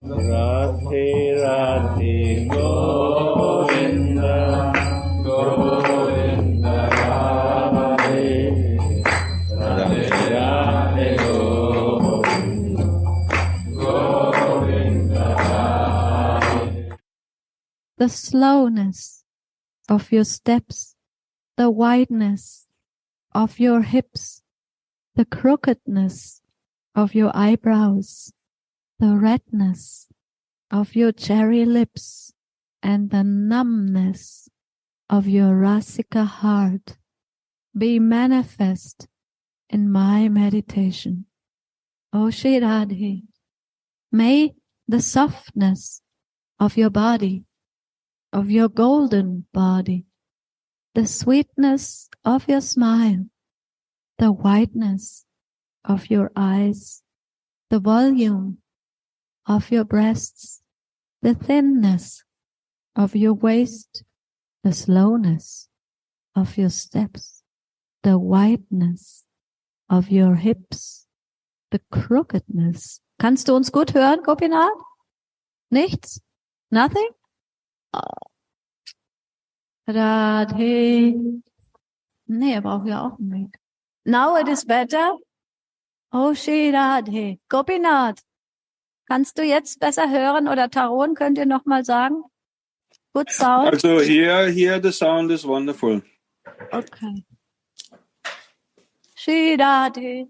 Radhe Radhe Govinda Govinda Radhe Radhe Radhe Govinda Govinda Radhe. The slowness of your steps, the wideness of your hips, the crookedness of your eyebrows, the redness of your cherry lips, and the numbness of your Rasika heart be manifest in my meditation. O Shri Radhe, may the softness of your body, of your golden body, the sweetness of your smile, the whiteness of your eyes, the volume of your breasts, the thinness of your waist, the slowness of your steps, the wideness of your hips, the crookedness. Kannst du uns gut hören, Gopinath? Nichts? Nothing? Oh. Radhe. Nee, er braucht ja auch einen Weg. Now it is better. Oh, Shri Radhe. Gopinath. Kannst du jetzt besser hören oder Taron, könnt ihr noch mal sagen? Good sound? Also here the sound is wonderful. Okay. Shri Radhe,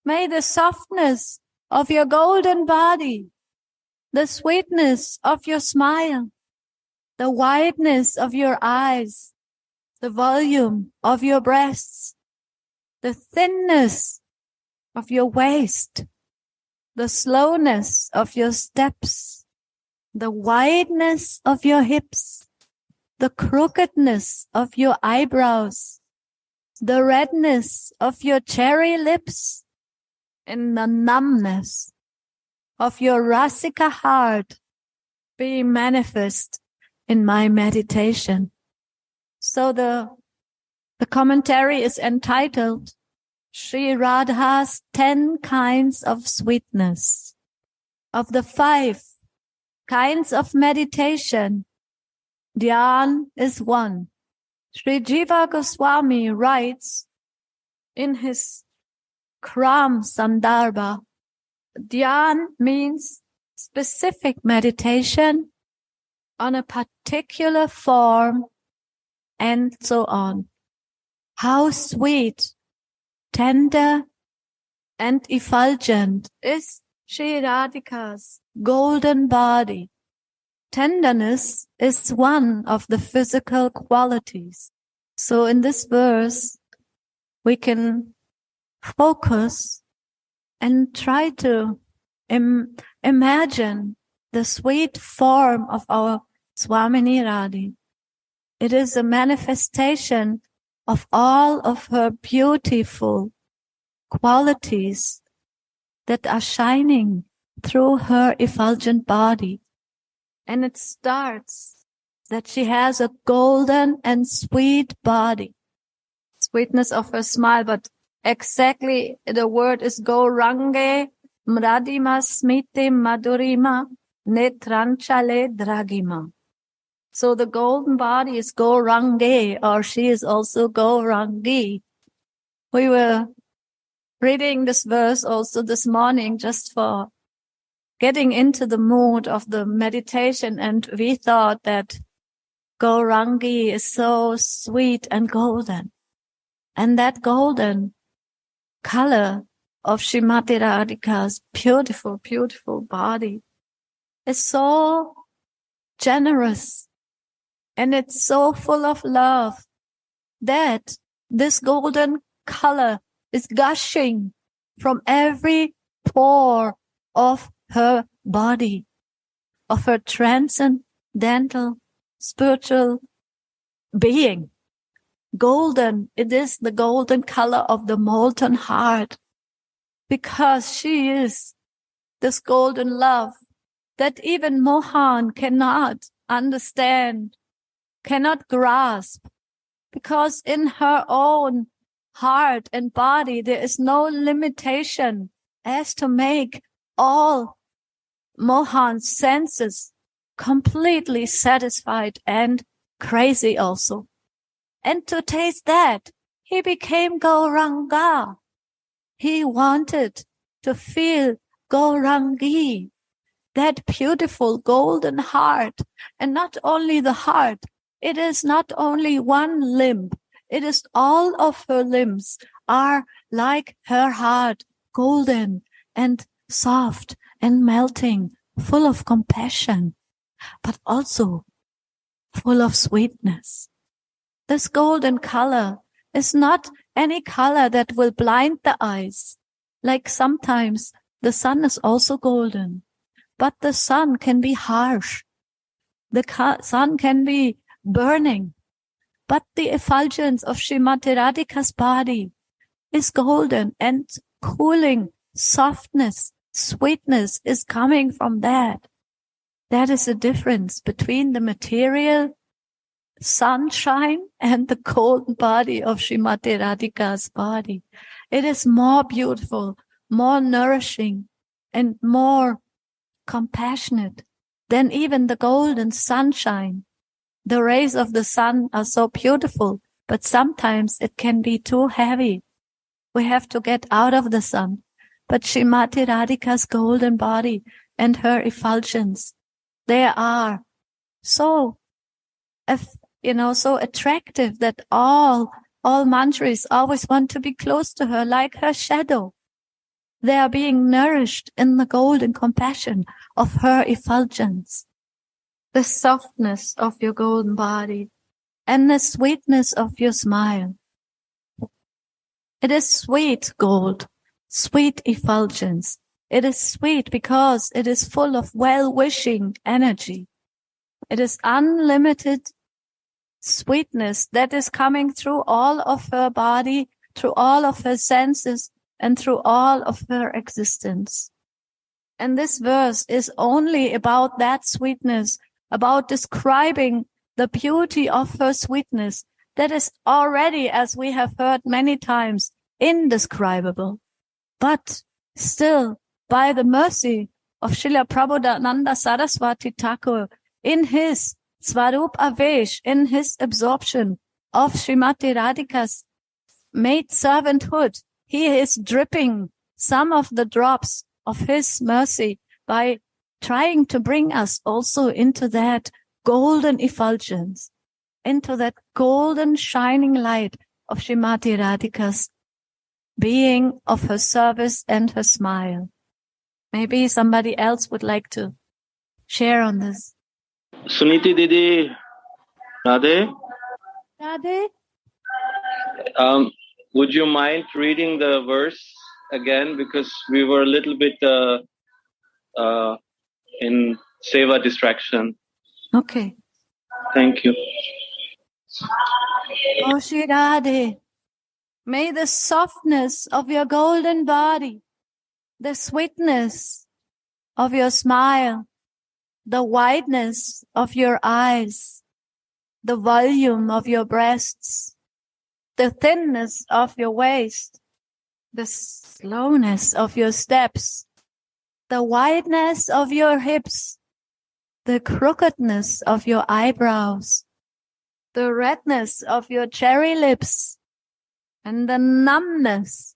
may the softness of your golden body, the sweetness of your smile, the wideness of your eyes, the volume of your breasts, the thinness of your waist, the slowness of your steps, the wideness of your hips, the crookedness of your eyebrows, the redness of your cherry lips, and the numbness of your Rasika heart be manifest in my meditation. So the commentary is entitled Sri Radha's 10 kinds of sweetness. Of the 5 kinds of meditation, Dhyan is one. Sri Jiva Goswami writes in his Kram Sandarbha, Dhyan means specific meditation on a particular form and so on. How sweet, tender and effulgent is Shri Radhika's golden body. Tenderness is one of the physical qualities. So in this verse, we can focus and try to imagine the sweet form of our Swamini Radhi. It is a manifestation of all of her beautiful qualities that are shining through her effulgent body. And it starts that she has a golden and sweet body. Sweetness of her smile, but exactly the word is Gaurange Mradima Smiti Madhurima Netranchale Dragima. So the golden body is Gaurange, or she is also Gaurangi. We were reading this verse also this morning just for getting into the mood of the meditation, and we thought that Gaurangi is so sweet and golden. And that golden color of Srimati Radhika's beautiful, beautiful body is so generous, and it's so full of love that this golden color is gushing from every pore of her body, of her transcendental spiritual being. Golden, it is the golden color of the molten heart, because she is this golden love that even Mohan cannot understand, cannot grasp, because in her own heart and body there is no limitation as to make all Mohan's senses completely satisfied and crazy also. And to taste that, he became Gauranga. He wanted to feel Gaurangi, that beautiful golden heart. And not only the heart, it is not only one limb, it is all of her limbs are like her heart, golden and soft and melting, full of compassion, but also full of sweetness. This golden color is not any color that will blind the eyes. Like sometimes the sun is also golden, but the sun can be harsh. The sun can be burning, but the effulgence of Srimati Radhika's body is golden and cooling softness, sweetness is coming from that. That is the difference between the material sunshine and the golden body of Srimati Radhika's body. It is more beautiful, more nourishing, and more compassionate than even the golden sunshine. The rays of the sun are so beautiful, but sometimes it can be too heavy. We have to get out of the sun. But Srimati Radhika's golden body and her effulgence, they are so so attractive that all mantras always want to be close to her like her shadow. They are being nourished in the golden compassion of her effulgence, the softness of your golden body, and the sweetness of your smile. It is sweet gold, sweet effulgence. It is sweet because it is full of well-wishing energy. It is unlimited sweetness that is coming through all of her body, through all of her senses, and through all of her existence. And this verse is only about that sweetness, about describing the beauty of her sweetness that is already, as we have heard many times, indescribable. But still, by the mercy of Srila Prabodhananda Saraswati Thakur, in his Swarup Avesh, in his absorption of Srimati Radhika's maid servanthood, he is dripping some of the drops of his mercy by trying to bring us also into that golden effulgence, into that golden shining light of Srimati Radhika's being, of her service and her smile. Maybe somebody else would like to share on this. Suniti Didi, Radhe, Radhe? would you mind reading the verse again? Because we were a little bit in seva distraction. Okay. Thank you. Oh, Shri Radhe, may the softness of your golden body, the sweetness of your smile, the wideness of your eyes, the volume of your breasts, the thinness of your waist, the slowness of your steps, the wideness of your hips, the crookedness of your eyebrows, the redness of your cherry lips, and the numbness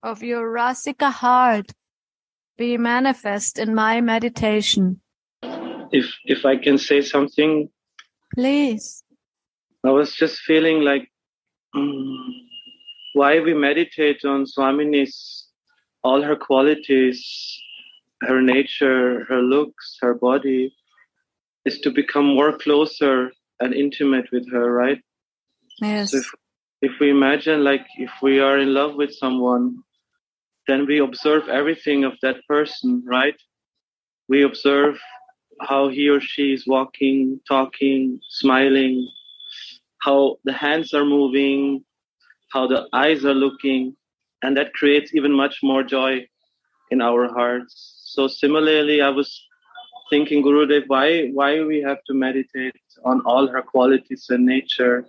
of your Rasika heart be manifest in my meditation. If I can say something, Please. I was just feeling like why we meditate on Swamini's, all her qualities, her nature, her looks, her body, is to become more closer and intimate with her, right? Yes. So if we imagine like if we are in love with someone, then we observe everything of that person, right? We observe how he or she is walking, talking, smiling, how the hands are moving, how the eyes are looking, and that creates even much more joy in our hearts. So similarly, I was thinking, Gurudev, why we have to meditate on all her qualities and nature?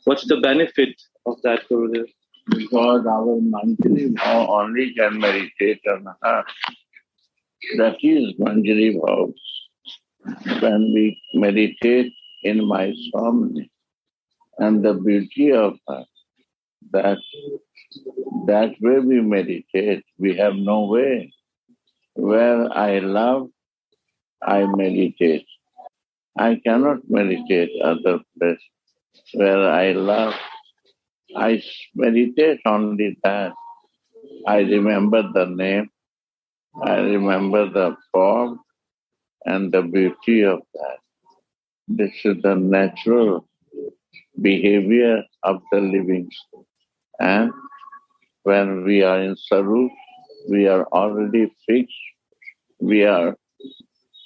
What's the benefit of that, Gurudev? Because our monthly now only can meditate on her. That is Manjari Bhav. When we meditate in my Swami and the beauty of that, that way we meditate. We have no way. Where I love, I meditate. I cannot meditate other place. Where I love, I meditate only that. I remember the name, I remember the form and the beauty of that. This is the natural behavior of the living. And when we are in Sarup, we are already fixed. We are,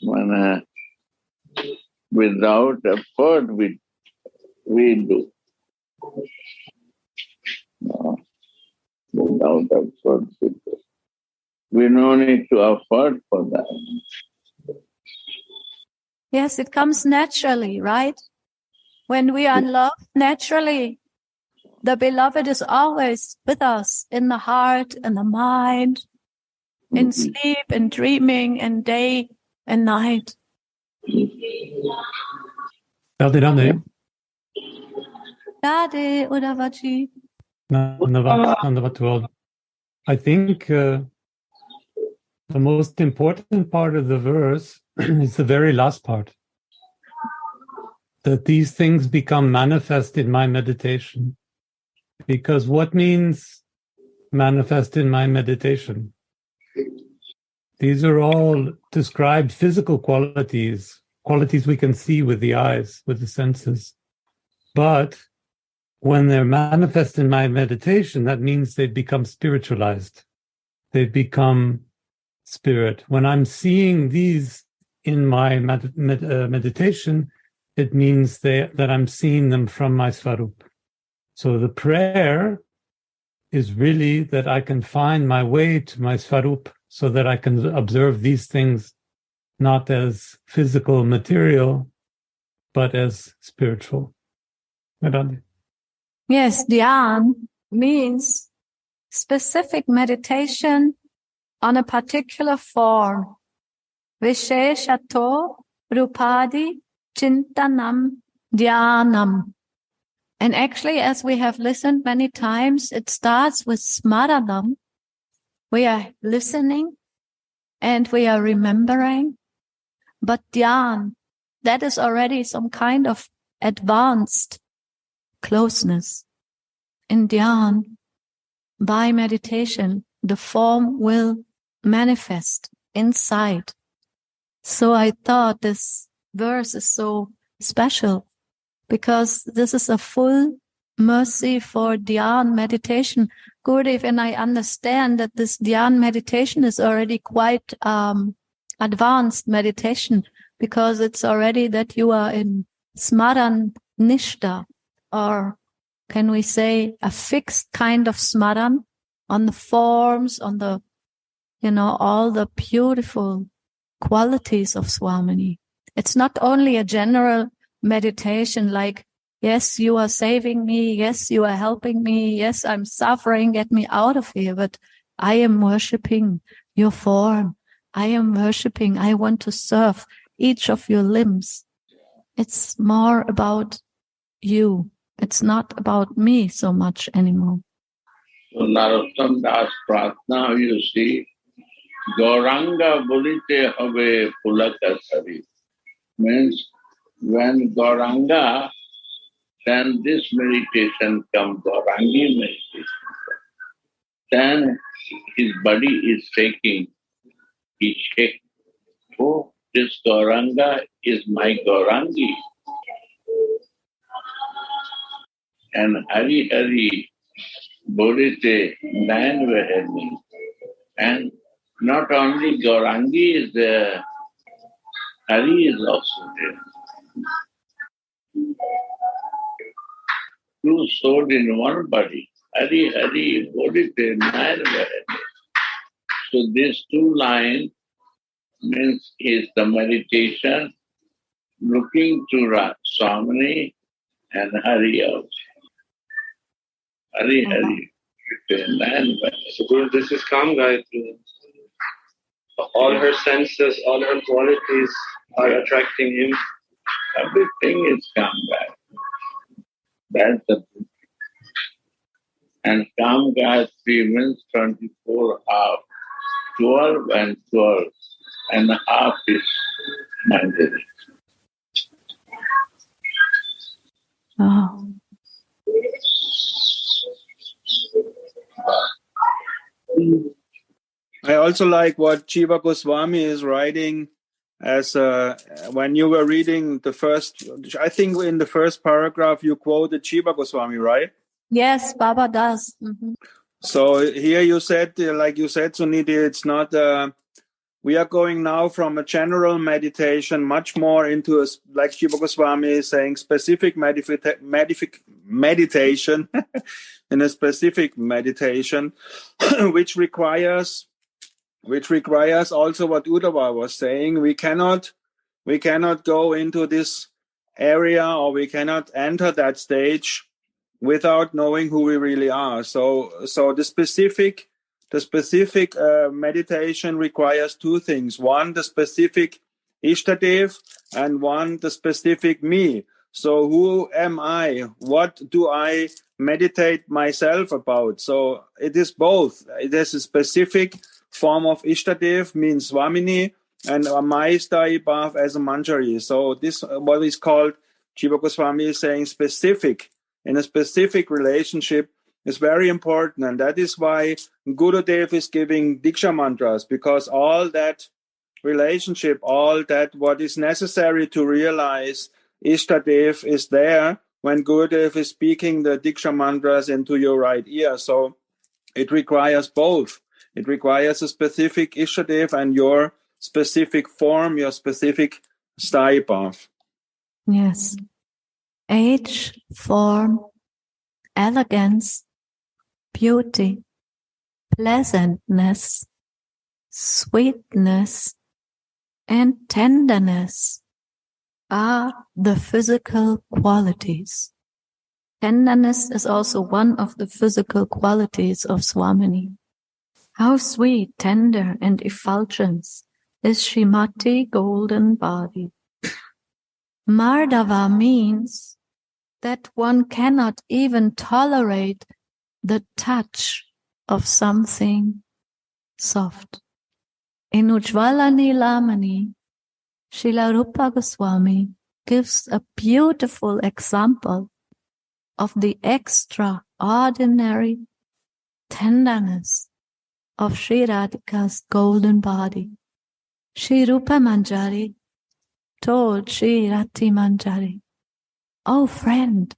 when, without effort, we do. No, without effort, we do. We no need to effort for that. Yes, it comes naturally, right? When we are in love, naturally, the beloved is always with us in the heart and the mind, in sleep and dreaming and day and night. Radhe, Radhe Udavaji. Nandavat. I think the most important part of the verse is the very last part. That these things become manifest in my meditation. Because what means manifest in my meditation? These are all described physical qualities, qualities we can see with the eyes, with the senses. But when they're manifest in my meditation, that means they become spiritualized. They become spirit. When I'm seeing these in my meditation, it means that I'm seeing them from my Svarup. So the prayer is really that I can find my way to my Svarup so that I can observe these things not as physical, material, but as spiritual. Radha. Yes, dhyan means specific meditation on a particular form. Visheshato rupadi chintanam dhyanam. And actually, as we have listened many times, it starts with smaranam. We are listening and we are remembering. But dhyan, that is already some kind of advanced closeness. In dhyan, by meditation, the form will manifest inside. So I thought this verse is so special because this is a full mercy for dhyan meditation. Gurudev, and I understand that this dhyan meditation is already quite advanced meditation because it's already that you are in smaran nishta, or can we say a fixed kind of smaran on the forms, on the, all the beautiful qualities of Swamini. It's not only a general meditation like, yes, you are saving me. Yes, you are helping me. Yes, I'm suffering. Get me out of here. But I am worshipping your form. I am worshipping. I want to serve each of your limbs. It's more about you. It's not about me so much anymore. So Narottam Das Pratna, you see, Gauranga Bolite Have Pulaka Sari. Means when Gauranga, then this meditation comes, Gaurangi meditation. Then his body is shaking. He shakes. Oh, this Gauranga is my Gaurangi. And Hari Hari Bolite Nayan Vahani. And not only Gaurangi is there, Hari is also there. Two souls in one body. Hari Hari Bolite Nayan Vahani. So these two lines means is the meditation looking to Swamini and Hari also. Hari Hari. So Guru, this is Kam Gayatri. all her senses, all her qualities are attracting him. Everything is calm guy. That's the and calm Gayatri means 24 hours, 12 and 12, and half is minded. Oh. I also like what Jiva Goswami is writing as when you were reading the first, I think in the first paragraph you quoted Jiva Goswami, right? Yes, Baba does. Mm-hmm. So here you said, like you said, Sudhanidhi, it's not, we are going now from a general meditation much more into, like Jiva Goswami is saying, specific meditation, in a specific meditation, which requires also what Uddhava was saying. We cannot go into this area, or we cannot enter that stage without knowing who we really are. So the specific meditation requires two things. One, the specific Ishtadev, and one, the specific me. So who am I? What do I meditate myself about? So it is both. It is a specific form of Ishtadev, means Swamini, and Maistai Bhav as a Manjari. So this what is called, Jiva Goswami is saying, specific. In a specific relationship is very important, and that is why Gurudev is giving Diksha mantras, because all that relationship, all that what is necessary to realize Ishtadev is there when Gurudev is speaking the Diksha mantras into your right ear. So it requires both. It requires a specific Ishtadev and your specific form, your specific sthai path. Yes. Age, form, elegance, beauty, pleasantness, sweetness, and tenderness are the physical qualities. Tenderness is also one of the physical qualities of Swamini. How sweet, tender, and effulgence is Srimati golden body. Mardava means that one cannot even tolerate the touch of something soft. In Ujjvala Nilamani, Srila Rupa Goswami gives a beautiful example of the extraordinary tenderness of Sri Radhika's golden body. Sri Rupa Manjari told Sri Rati Manjari, "Oh friend,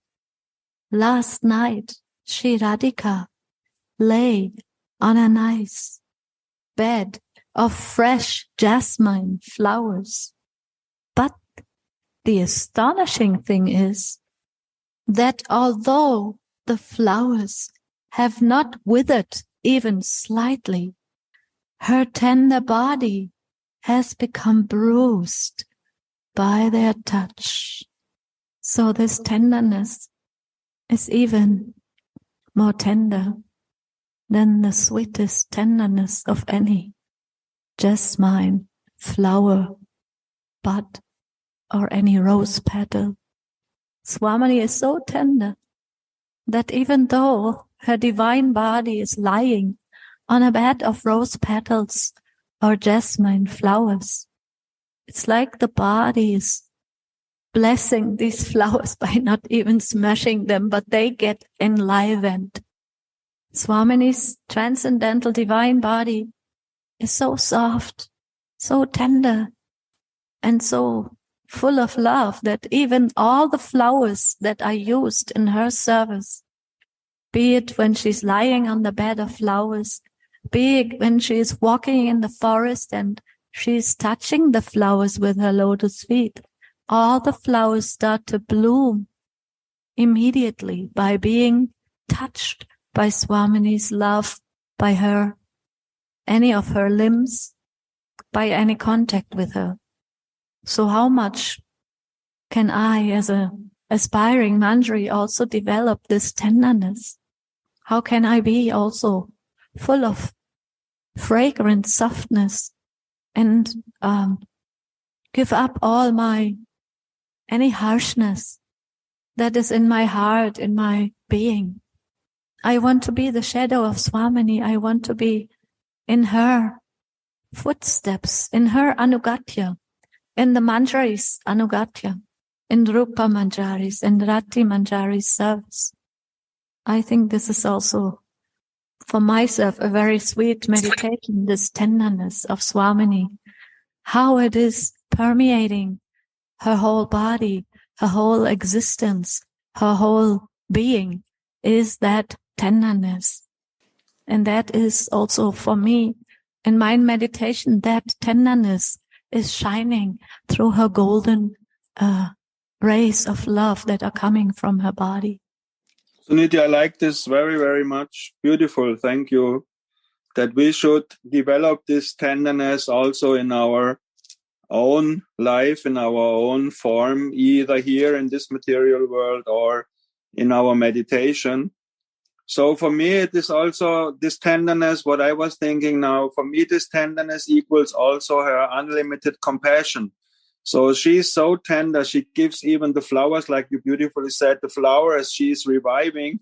last night Sri Radhika lay on a nice bed of fresh jasmine flowers. But the astonishing thing is that although the flowers have not withered even slightly, her tender body has become bruised by their touch." So this tenderness is even more tender than the sweetest tenderness of any jasmine flower bud or any rose petal. Swamini is so tender that even though her divine body is lying on a bed of rose petals or jasmine flowers, it's like the body is blessing these flowers by not even smashing them, but they get enlivened. Swamini's transcendental divine body is so soft, so tender, and so full of love that even all the flowers that are used in her service, be it when she's lying on the bed of flowers, be it when she is walking in the forest and she's touching the flowers with her lotus feet, all the flowers start to bloom immediately by being touched by Swamini's love, by her, any of her limbs, by any contact with her. So how much can I, as an aspiring Manjari, also develop this tenderness? How can I be also full of fragrant softness and give up all any harshness that is in my heart, in my being. I want to be the shadow of Swamini. I want to be in her footsteps, in her anugatya, in the Manjari's anugatya, in Rupa Manjari's, in Rati Manjari's service. I think this is also, for myself, a very sweet meditation, this tenderness of Swamini, how it is permeating her whole body, her whole existence, her whole being, is that tenderness. And that is also for me, in my meditation, that tenderness is shining through her golden rays of love that are coming from her body. Sudhanidhi, I like this very, very much. Beautiful. Thank you. That we should develop this tenderness also in our own life, in our own form, either here in this material world or in our meditation. So for me, it is also this tenderness, what I was thinking now, for me, this tenderness equals also her unlimited compassion. So she's so tender, she gives even the flowers, like you beautifully said, the flowers she's reviving.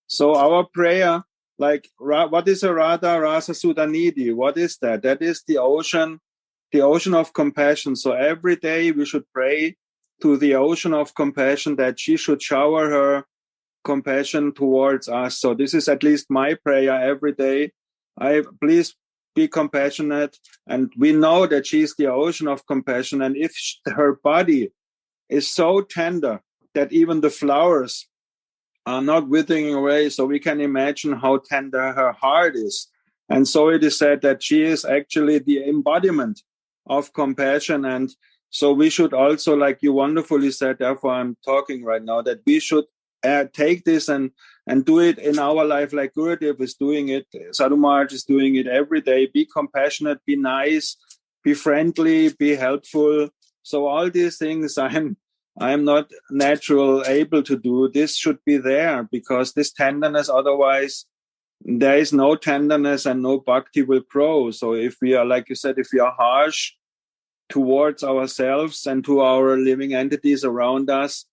So our prayer, like, what is a Radha, Rasa, Sudhanidhi? What is that? That is the ocean of compassion. So every day we should pray to the ocean of compassion that she should shower her compassion towards us. So this is at least my prayer every day. Please be compassionate. And we know that she is the ocean of compassion. And if her body is so tender that even the flowers are not withering away, so we can imagine how tender her heart is. And so it is said that she is actually the embodiment of compassion. And so we should also, like you wonderfully said, therefore I'm talking right now, that we should take this and do it in our life like Gurudev is doing it. Sadhu Maharaj is doing it every day. Be compassionate, be nice, be friendly, be helpful. So all these things I'm not natural able to do. This should be there because this tenderness, otherwise there is no tenderness and no bhakti will grow. So if we are, like you said, if we are harsh towards ourselves and to our living entities around us,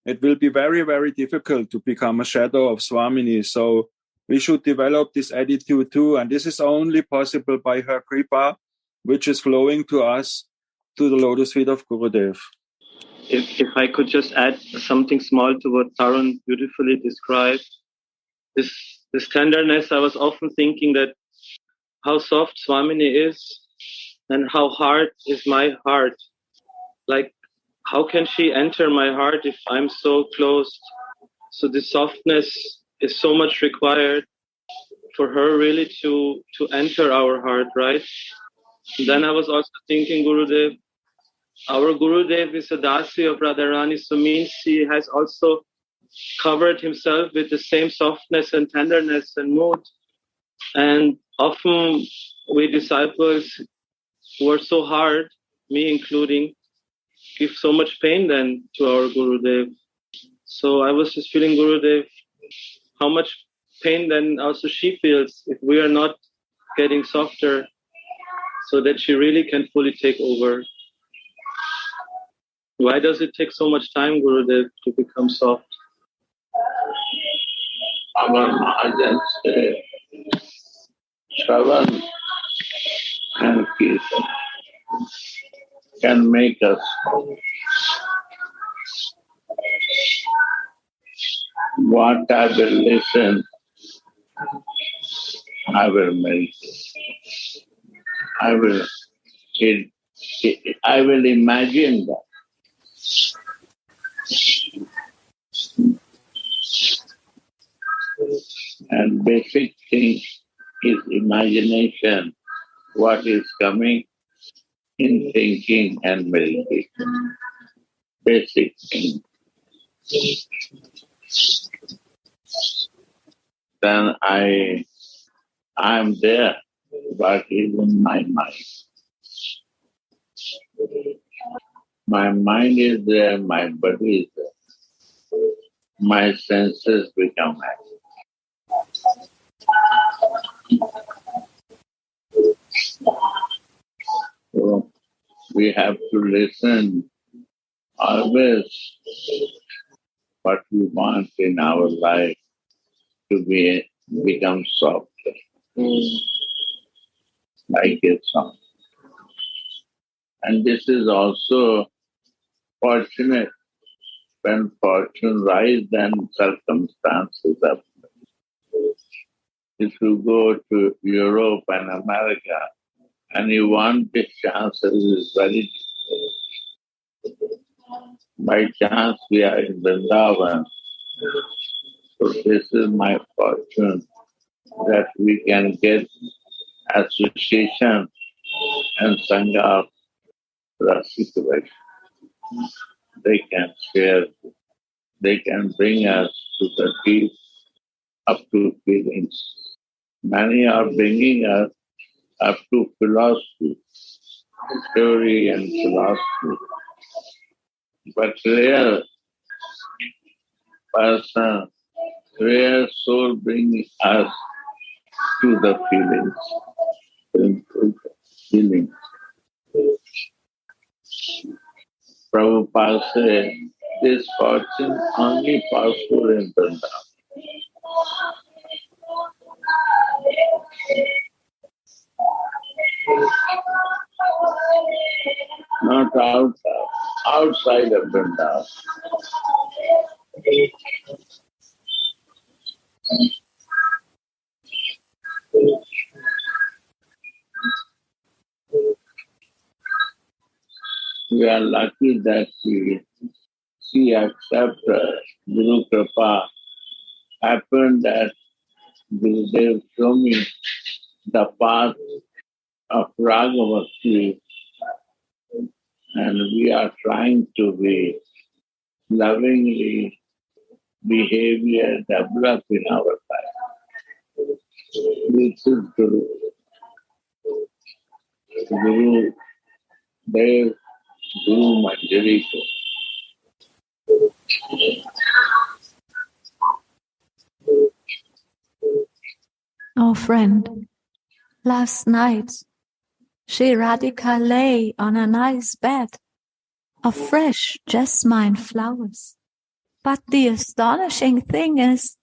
it will be very, very difficult to become a shadow of Swamini. So we should develop this attitude too. And this is only possible by her kripa, which is flowing to us to the lotus feet of Gurudev. If I could just add something small to what Tarun beautifully described, this tenderness, I was often thinking that how soft Swamini is and how hard is my heart. Like, how can she enter my heart if I'm so closed? So this softness is so much required for her really to enter our heart, right? And then I was also thinking, Gurudev, our Gurudev is a Dasi of Radharani, so means he has also covered himself with the same softness and tenderness and mood. And often we disciples who are so hard, me including, give so much pain then to our Gurudev. So I was just feeling, Gurudev, how much pain then also she feels if we are not getting softer so that she really can fully take over. Why does it take so much time, Gurudev, to become soft? Our Mahajans say, Shravan and Kirtan can make us what I will listen, I will meditate. I will imagine that. And basic thing is imagination, what is coming in thinking and meditation. Basic thing. Then I am there, but even my mind. My mind is there, my body is there. My senses become active. we have to listen always what we want in our life to become softer, like a song. And this is also fortunate. When fortune rise, then circumstances up. If you go to Europe and America and you want these chances, is very difficult. By chance, we are in Vrindavan. So this is my fortune that we can get association and Sangha of Rasa. They can share, they can bring us to the deep, up to feelings. Many are bringing us up to philosophy, theory and philosophy. But rare person, rare soul brings us to the feelings. Prabhupada said, this fortune only possible in Vrindavan. Not outside of Vrindavan. We are lucky that she accepted Guru Kripa. Happened that Gurudev showed me the path of Raghavakti, and we are trying to be lovingly behavior develop in our life. This is Guru. Guru Dev, Guru Manjarika. Oh, friend, last night, Sri Radhika lay on a nice bed of fresh jasmine flowers. But the astonishing thing is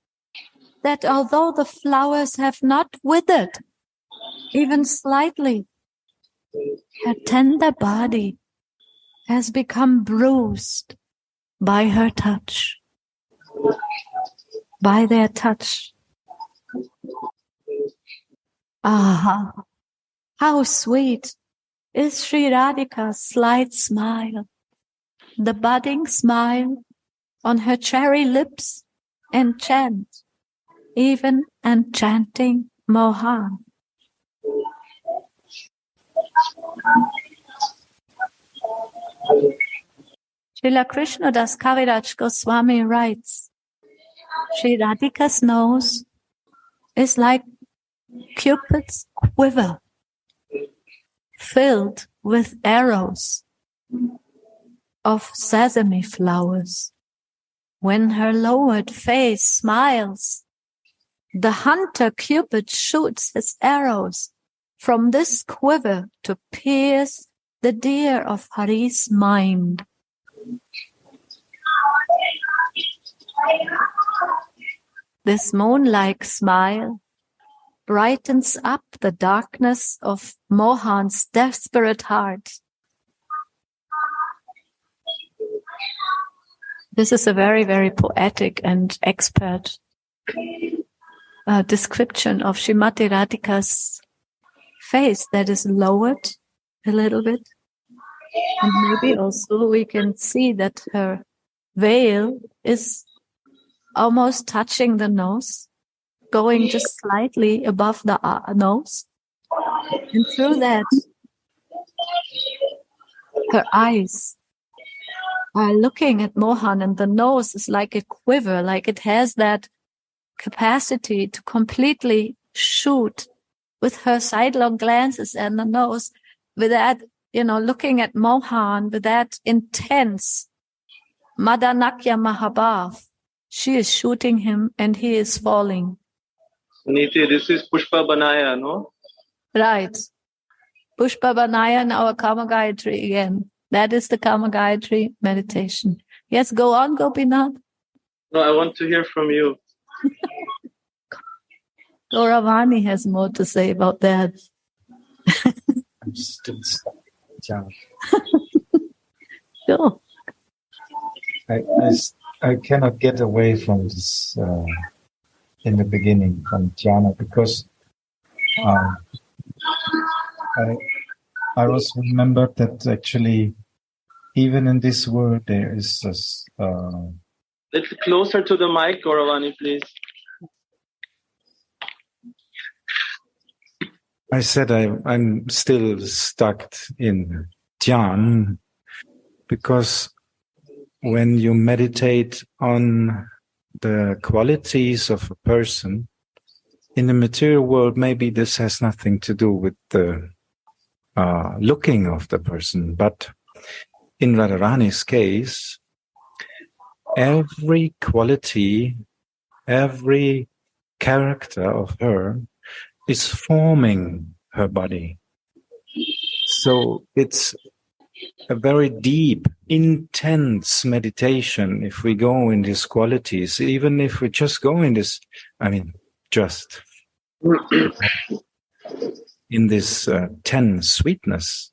that although the flowers have not withered, even slightly, her tender body has become bruised by her touch, by their touch. Ah, how sweet is Sri Radhika's slight smile, the budding smile on her cherry lips, enchant, even enchanting Mohan. Srila Krishnadas Kaviraj Goswami writes, Sri Radhika's nose is like Cupid's quiver, filled with arrows of sesame flowers. When her lowered face smiles, the hunter Cupid shoots his arrows from this quiver to pierce the deer of Hari's mind. This moon-like smile brightens up the darkness of Mohan's desperate heart. This is a very, very poetic and expert description of Srimati Radhika's face that is lowered a little bit. And maybe also we can see that her veil is almost touching the nose, going just slightly above the nose. And through that, her eyes are looking at Mohan, and the nose is like a quiver, like it has that capacity to completely shoot with her sidelong glances and the nose, with that, looking at Mohan with that intense Madanakya Mahabhav. She is shooting him and he is falling. Niti, this is Pushpa Banaya, no? Right. Pushpa Banayan, our Kama Gayatri again. That is the Kama Gayatri meditation. Yes, go on, Gopinath. No, I want to hear from you. Gauravani has more to say about that. I'm still stuck. Yeah. Sure. I cannot get away from this in the beginning from jhana because I was remembered that actually even in this world there is this. Little closer to the mic, Gauravani, please. I said I'm still stuck in dhyan because when you meditate on the qualities of a person in the material world, maybe this has nothing to do with the looking of the person, but in Radharani's case, every quality, every character of her is forming her body. So it's a very deep, intense meditation if we go in these qualities, even if we just go in this, just in this 10 sweetness.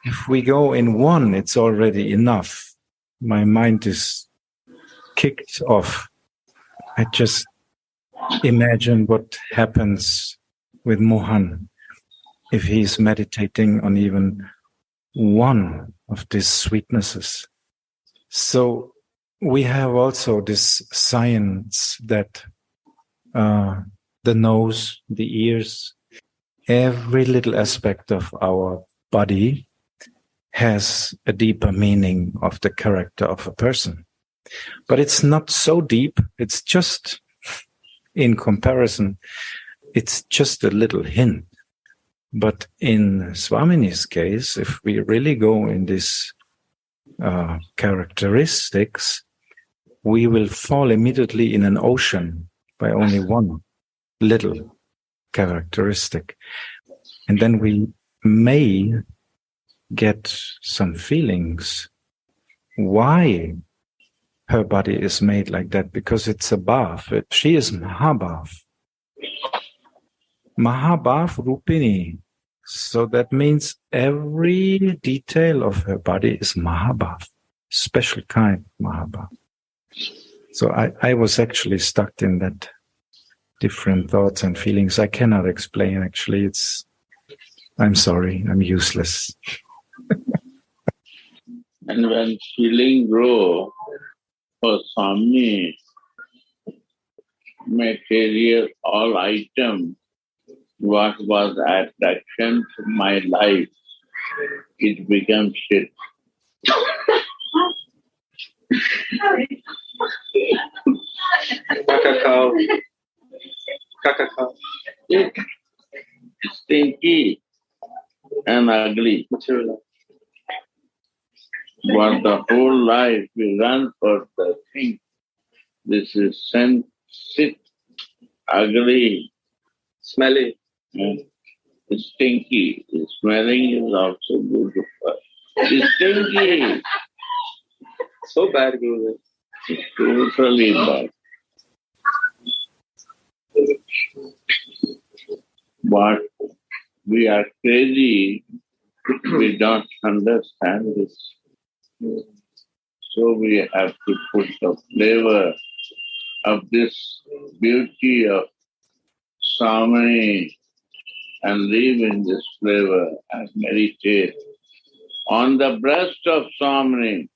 If we go in one, it's already enough. My mind is kicked off. I just imagine what happens with Mohan if he's meditating on even one of these sweetnesses. So we have also this science that the nose, the ears, every little aspect of our body has a deeper meaning of the character of a person. But it's not so deep. It's just, in comparison, it's just a little hint. But in Swamini's case, if we really go in these characteristics, we will fall immediately in an ocean by only one little characteristic. And then we may get some feelings why her body is made like that, because it's above. She is Mahabhav. Mahabhav Rupini. So that means every detail of her body is Mahabhav, special kind Mahabhav. So I was actually stuck in that different thoughts and feelings. I cannot explain, actually. I'm sorry, I'm useless. And when feeling grow for Swami, material, all item, what was attraction to my life, it becomes shit. Kakakao. Stinky and ugly. Material. But the whole life we run for the thing. This is sick, ugly, Smelly. Stinky. Smelling is also beautiful. It's stinky. So bad, Guru. It's totally bad. But we are crazy. We don't understand this. So we have to put the flavor of this beauty of Swami and live in this flavor and meditate on the breast of Swami.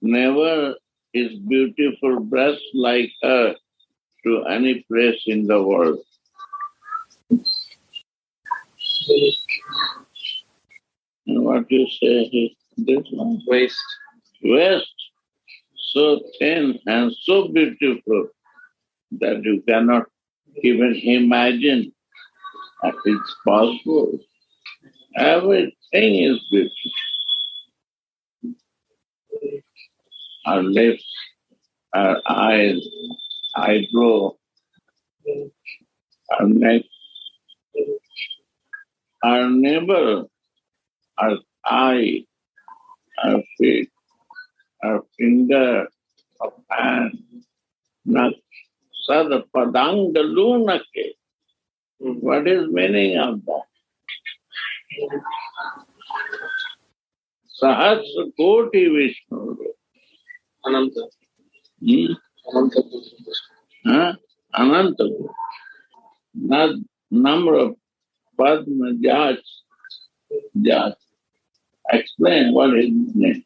Never is beautiful breast like her to any place in the world. And what you say, this one? Waist. Waist, so thin and so beautiful that you cannot even imagine that it's possible. Everything is beautiful. Our lips, our eyes, eyebrow, our neck, our neighbor, our eye, our feet, our finger of hand, not sada padanga lunake. What is meaning of that? Sahasra koti Vishnu. Ananta. Ananta. Huh? Ananta. Not number of Padma Jats. Explain what is meant.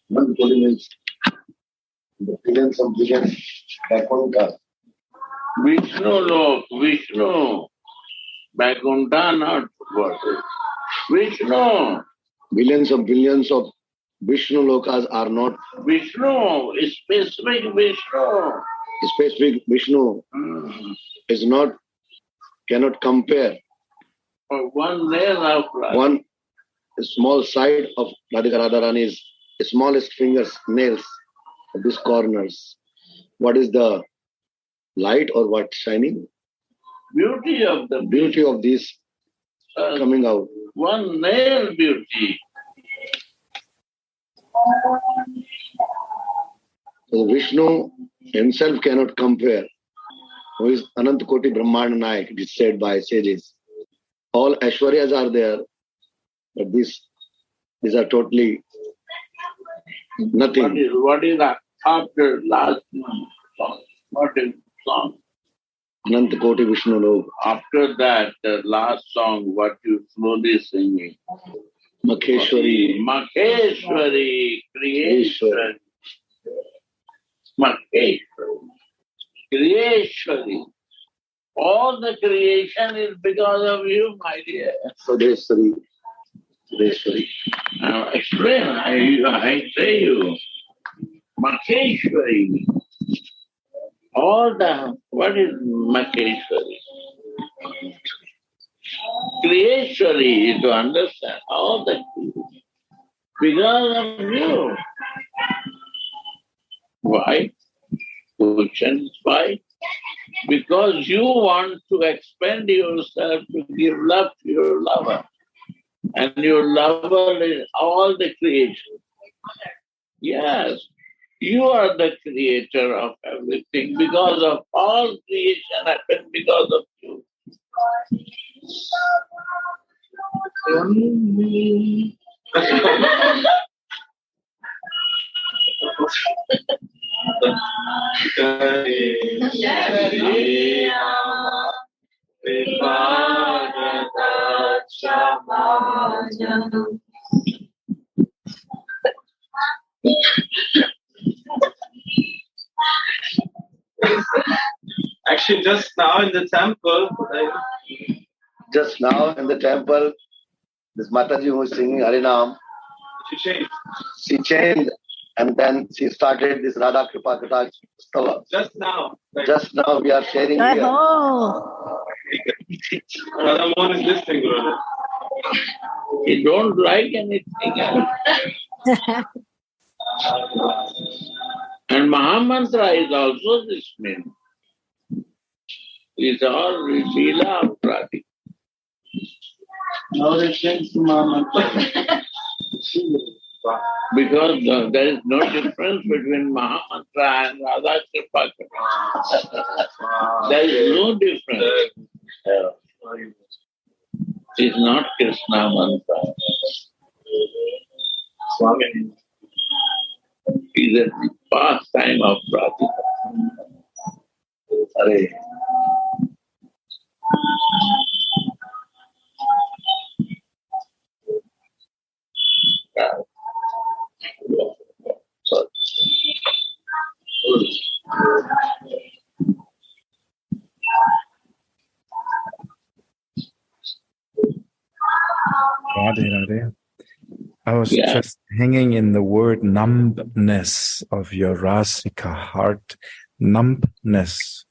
One means the billions of billions Vaikuntha. Vishnu. Vaikuntha, not what? Vishnu. Billions of Vishnu lokas are not Vishnu, specific Vishnu. specific. Vishnu is not, cannot compare. For one nail of Radha. One small side of Radhika Radharani's smallest fingers, nails, of these corners. What is the light or what shining? Beauty of the Beauty of this coming out. one nail beauty. So Vishnu himself cannot compare. Who is Ananta Koti Brahmana Nayak, it is said by sages. All Aishwaryas are there, but these are totally nothing. What is that after last song? What is song? Ananta Koti Vishnu Lok. After that, the last song, what you slowly singing? Makheshwari. Makheshwari, creation. Makheshwari, creation. All the creation is because of you, my dear. Sudeshwari. Now explain, I say you. Makheshwari. All the, what is Makheshwari? Creation is to understand all the because of you. Why? Question is why? Because you want to expend yourself to give love to your lover. And your lover is all the creation. Yes, you are the creator of everything. Because of all creation happened because of you. Actually, just now in the temple, this Mataji who is singing Harinam, she changed and then she started this Radha Kripa Kata Stava. just now. Just now we are sharing here. Radha Mohan is listening, brother. He don't like anything else. And Mahamantra is also this meaning. It's all Sila of Radha. Now they change to Mahamantra. Because there is no difference between Mahamantra and Radha Kripa. There is no difference. It's not Krishna mantra. It's a pastime of Radha. Hare. Radhe. I was just hanging in the word numbness of your Rasika heart. Numbness.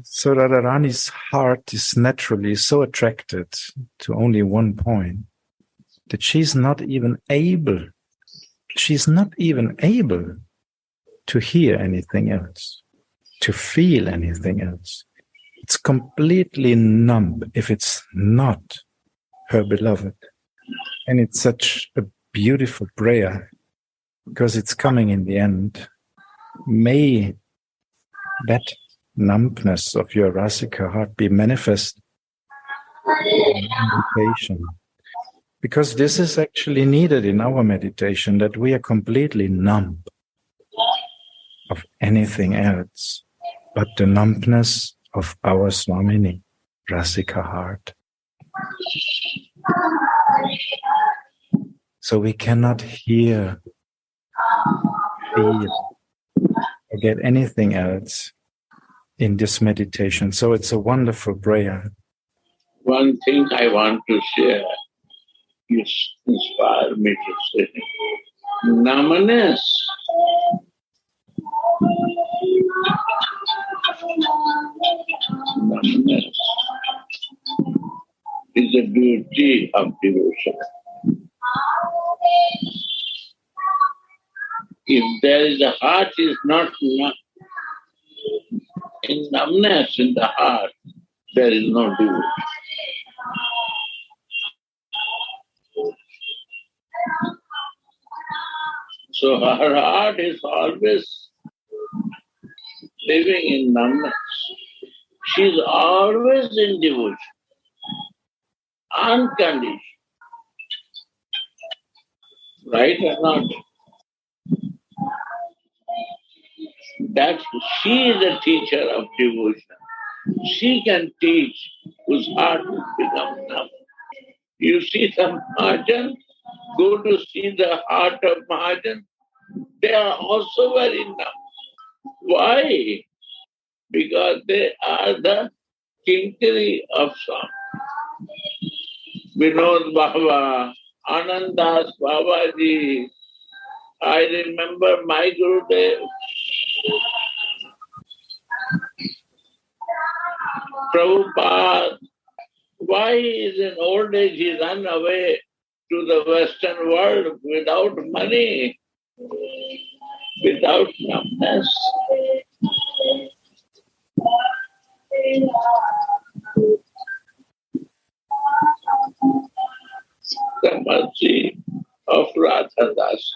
So Radharani's heart is naturally so attracted to only one point that she's not even able to hear anything else, to feel anything else. It's completely numb if it's not her beloved. And it's such a beautiful prayer because it's coming in the end. May that numbness of your Rasika heart be manifest in meditation. Because this is actually needed in our meditation, that we are completely numb of anything else but the numbness of our Swamini, Rasika heart. So we cannot hear, feel, or get anything else in this meditation. So it's a wonderful prayer. One thing I want to share, you inspire me to say, numbness is the beauty of devotion. If there is a heart is not in numbness in the heart, there is no devotion. So her heart is always living in numbness. She's always in devotion, unconditional. Right or not? That she is a teacher of devotion. She can teach whose heart will become numb. You see some Mahajan, go to see the heart of Mahajan, they are also very numb. Why? Because they are the kinkari of song. Vinod Baba, Anandas Babaji. I remember my Gurudev. Prabhupada, why is in old age he run away to the Western world without money, without numbness? The mercy of Radha Das.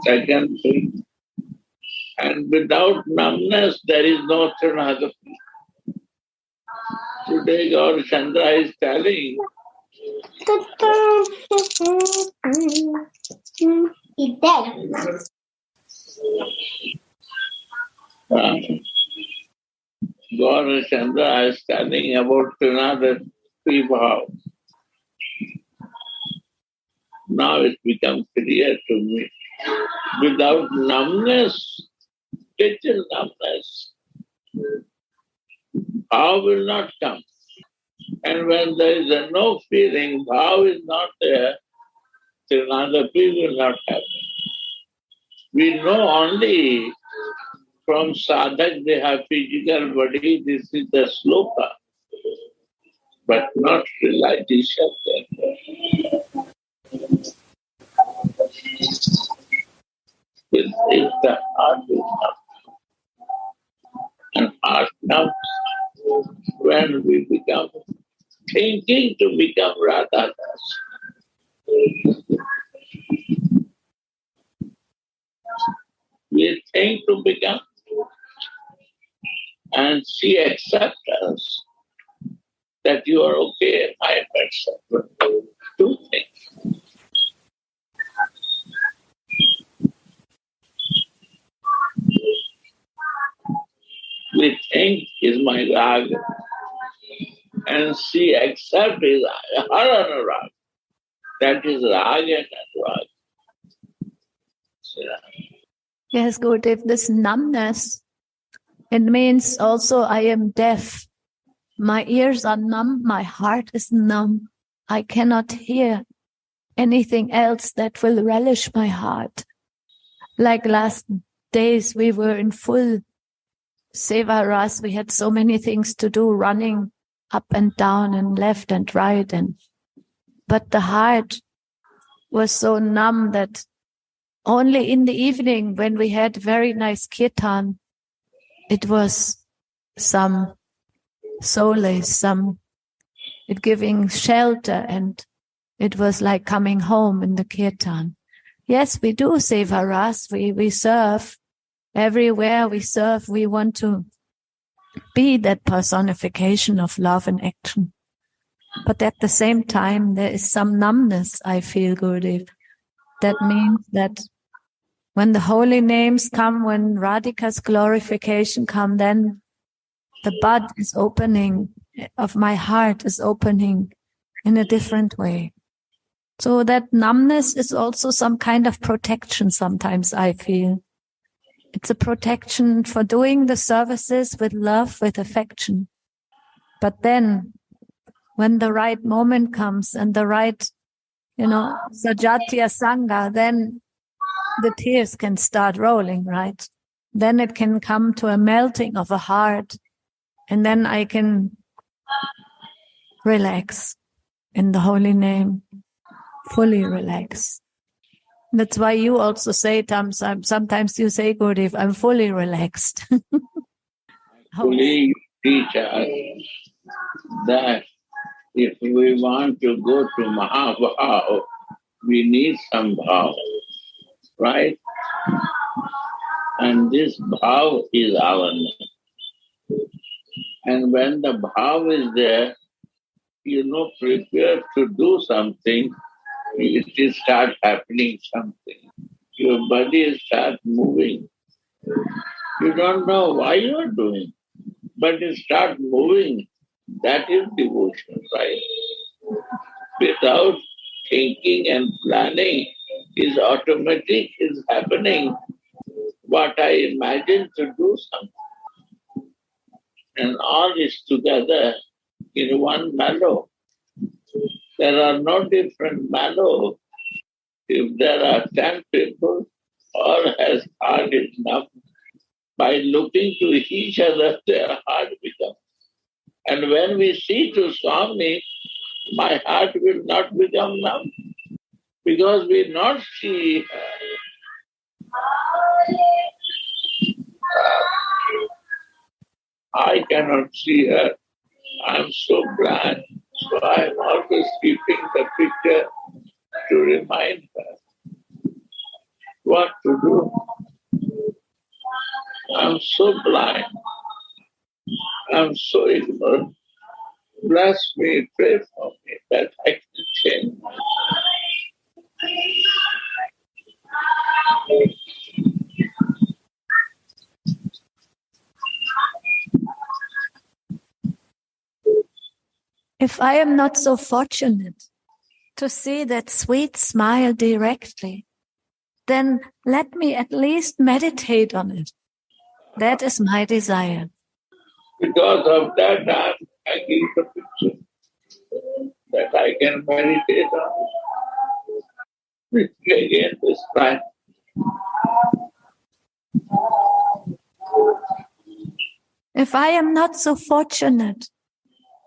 Second thing. And without numbness, there is no Sudhanidhi. Today, God Chandra is telling God Chandra is telling about Sudhanidhi Prabhav. Now it becomes clear to me. Without numbness, little numbness, bhav will not come. And when there is no feeling, bhav is not there, Sudhanidhi will not happen. We know only from sadhak they have physical body, this is the sloka, but not realization. If the heart is numb, and heart numb, when we become thinking to become Radha Das, we think to become, and she accepts us that you are okay, I am accepted. Two things. We think is my rag, and she accepts his her anurag. That is rag and anurag. Yes, Gurudev, this numbness, it means also I am deaf. My ears are numb, my heart is numb. I cannot hear anything else that will relish my heart. Like last days, we were in full Seva Ras. We had so many things to do, running up and down and left and right. But the heart was so numb that only in the evening when we had very nice kirtan, it was some solace, it giving shelter, and it was like coming home in the kirtan. Yes, we do seva ras. We serve everywhere we serve. We want to be that personification of love and action. But at the same time, there is some numbness, I feel, Gurudev. That means that when the holy names come, when Radhika's glorification come, then the bud is opening, of my heart is opening in a different way. So that numbness is also some kind of protection sometimes, I feel. It's a protection for doing the services with love, with affection. But then, when the right moment comes and the right, Sajatiya Sangha, then the tears can start rolling, right? Then it can come to a melting of a heart, and then I can relax in the holy name, fully relax. That's why you also say, sometimes you say, Gurudev, I'm fully relaxed. Fully teach us that if we want to go to Mahabhav, we need some bhav, right? And this bhav is our name. And when the bhav is there, prepare to do something, it will start happening something. Your body starts moving. You don't know why you are doing, but it starts moving. That is devotion, right? Without thinking and planning, is automatic, is happening. What I imagine to do something. And all is together in one mellow. There are no different mellow. If there are 10 people, all has heart enough. By looking to each other, their heart becomes. And when we see to Swami, my heart will not become numb. Because we not see I cannot see her. I'm so blind. So I'm always keeping the picture to remind her what to do. I'm so blind. I'm so ignorant. Bless me, pray for me that I can change. If I am not so fortunate to see that sweet smile directly, then let me at least meditate on it. That is my desire. Because of that, I'm hanging the picture that I can meditate on. Again, this time. If I am not so fortunate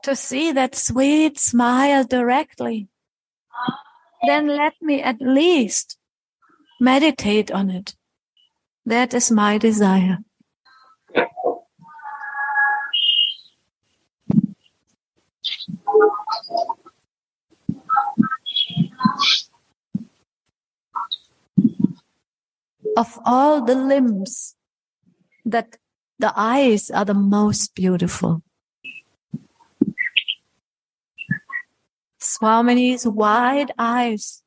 to see that sweet smile directly, then let me at least meditate on it. That is my desire. Of all the limbs, that the eyes are the most beautiful. Swamini's wide eyes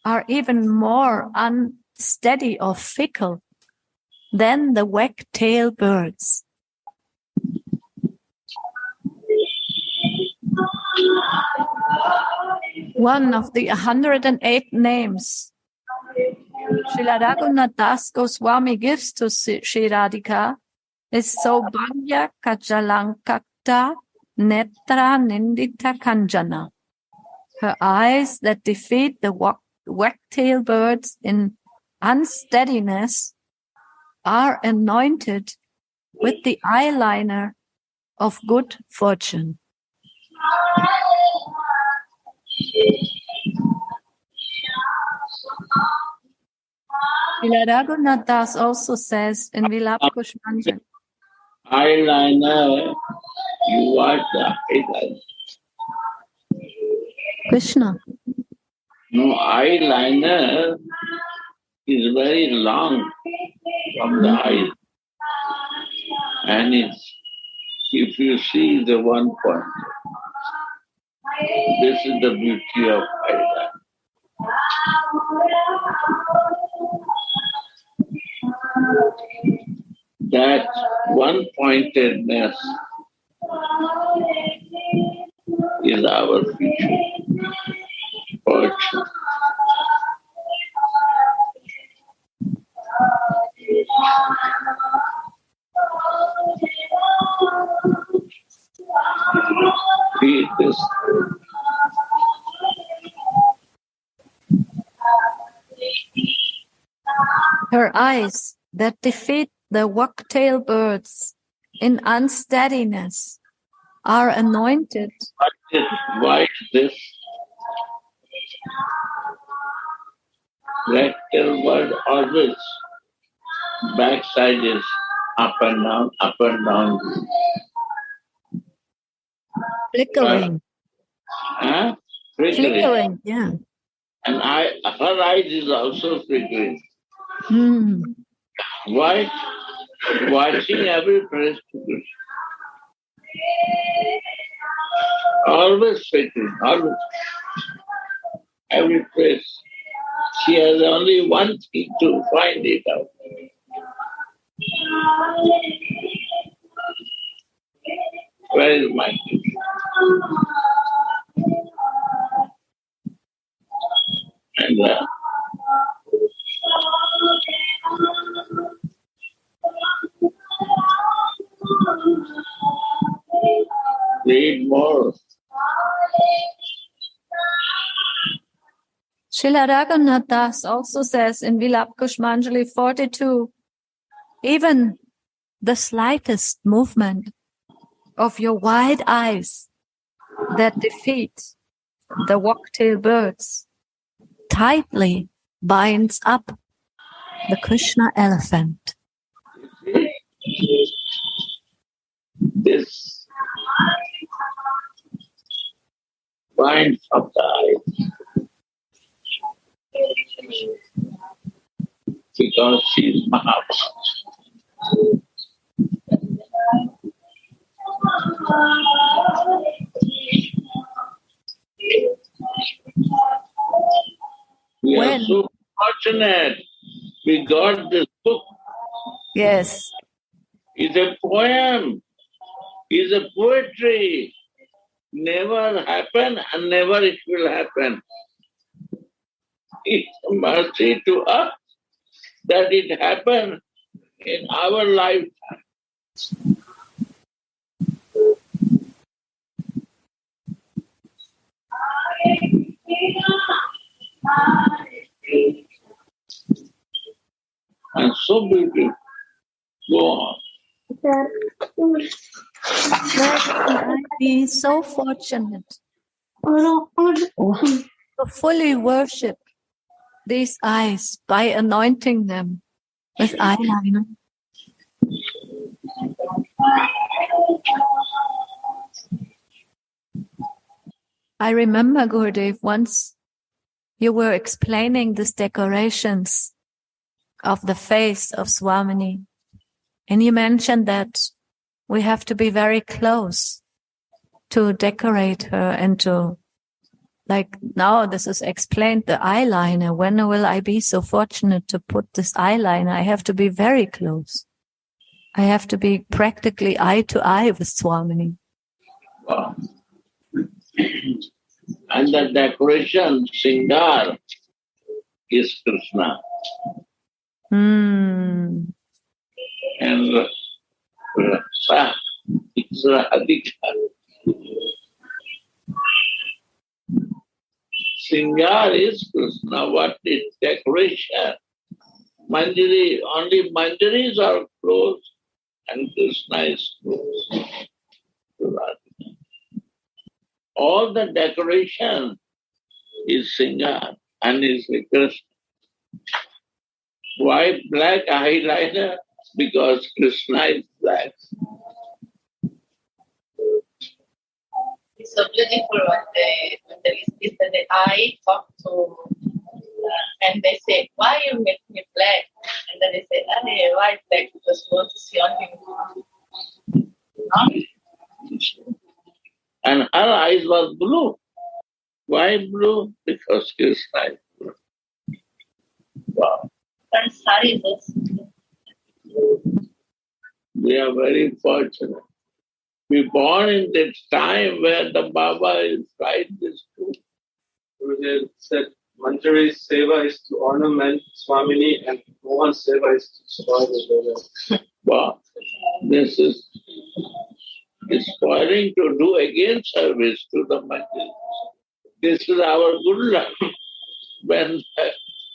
are even more unsteady or fickle than the wag-tailed birds. One of the 108 names Srila Raghunath Das Goswami gives to Sri Radhika is Saubhagya Kajalankakta Netra Nindita Kanjana. Her eyes that defeat the wag-tailed birds in unsteadiness are anointed with the eyeliner of good fortune. Srila Raghunath Das also says in Vilap Kushmanjan, eyeliner, you watch the eyeliner. Krishna. No, eyeliner is very long from the eyes. And if you see the one point, this is the beauty of eyeliner. That one-pointedness is our future fortune. Read this. Her eyes that defeat the wagtail birds in unsteadiness are anointed. Why is this? Wagtail bird always backside is up and down, up and down. Flickering. Flickering, yeah. And her eyes is also flickering. Hmm. Why? Watching every place. Always flickering, always. Every place. She has only one thing to find it out. Where is my teacher? And read more. Srila Raghunath Das also says in Vilapa Kusumanjali 42, even the slightest movement of your wide eyes that defeat the wagtail birds tightly binds up the Krishna elephant. This binds up the eyes. Because she is Mahabharata. We are so fortunate. We got this book. Yes. It's a poem. It's a poetry. Never happened and never it will happen. It's a mercy to us that it happened in our lifetime. And so beautiful. Go on. I'd be so fortunate to fully worship these eyes by anointing them with eyeliner. I remember, Gurudev, once you were explaining these decorations of the face of Swamini, and you mentioned that we have to be very close to decorate her and to, like now this is explained, the eyeliner. When will I be so fortunate to put this eyeliner? I have to be very close. I have to be practically eye to eye with Swamini. Wow. And the decoration, Singar, is Krishna. Mm. And Rasa is Radhika. Singar is Krishna. What is decoration? Manjari, only Manjaris are closed and Krishna is closed to Radhika. All the decoration is Singar and is Krishna. White, black eyeliner, because Krishna is black. It's so beautiful when there is this that I talk to, and they say, "Why you make me black?" And then they say, "Why black? Because we want to see only." And her eyes were blue. Why blue? Because Krishna is blue. Wow. And sari is We are very fortunate. We born in that time where the Baba is right this too. Gurudev said Manjari's seva is to ornament Swamini and Mohan's seva is to spoil the Wow. This is spoiling to do again service to the Manjari. This is our good luck. When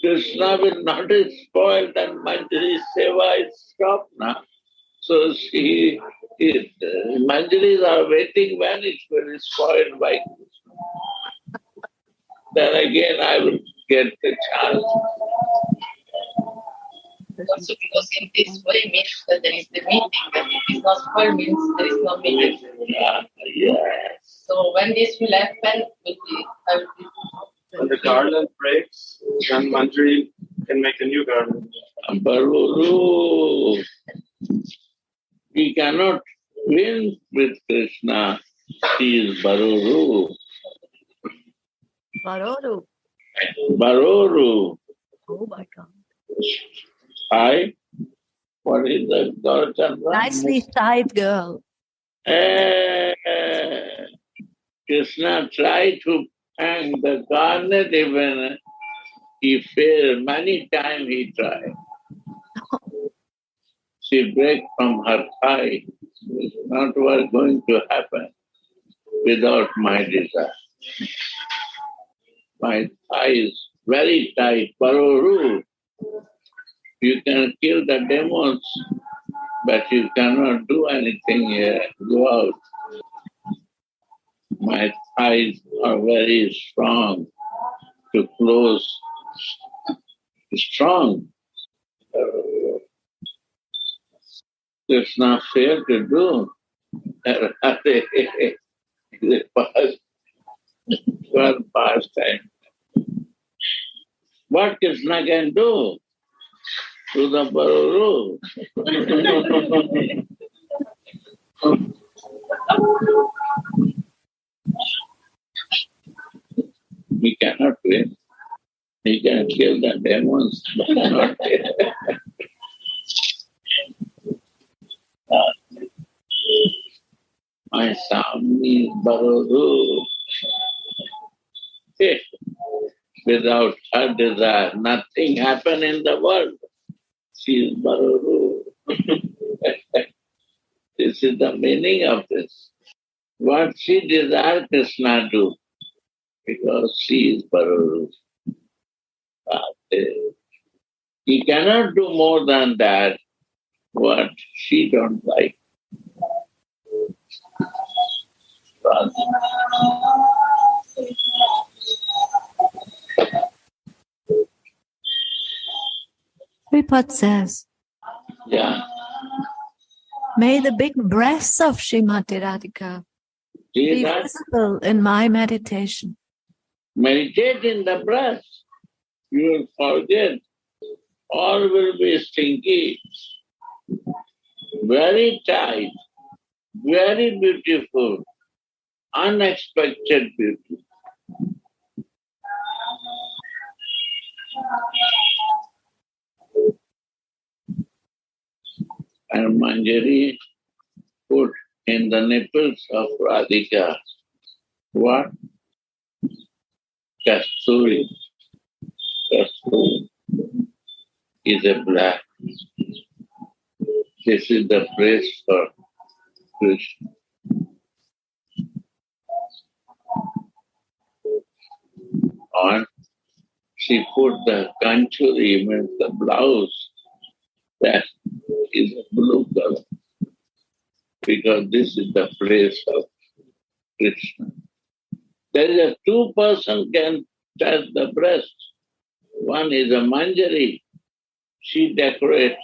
Krishna will not be spoiled, then Manjari's seva is stopped now. So Manjaris are waiting when it will be spoiled by Krishna. Then again I will get the chance. also because in this way means that there is the meeting. That it is not spoiled means there is no meeting. Yes. So when this will happen, When the garland breaks, then Manjari can make a new garland. Baruru. We cannot win with Krishna. He is Baruru. Baroro. Baruru. Oh my God. Hi. What is the Gaurachandra? Nicely tied girl. Krishna tried to hang the garnet even. He failed. Many times he tried. She break from her thigh. It's not what going to happen without my desire. My thigh is very tight. Paruru. You can kill the demons, but you cannot do anything here. Go out. My thighs are very strong to close. Strong. Krishna failed to do. The past time. What Krishna can do to the Baruru? He cannot win. He can kill the demons, but not my Swami is Baruru. Without her desire, nothing happen in the world. She is Baruru. This is the meaning of this. What she desires, Krishna do, because she is Baruru. He cannot do more than that, what she don't like. Prabhupada says, Yeah. may the big breasts of Srimati Radhika be visible in my meditation. Meditate in the breath. You will forget. All will be stinky. Very tight. Very beautiful. Unexpected beauty. And Manjari put in the nipples of Radhika what? Kasturi. Kasturi is a black. This is the place for Krishna. And she put the kanchuri, means the blouse, that is a blue color. Because this is the place of Krishna. There is a two person can touch the breast. One is a Manjari. She decorates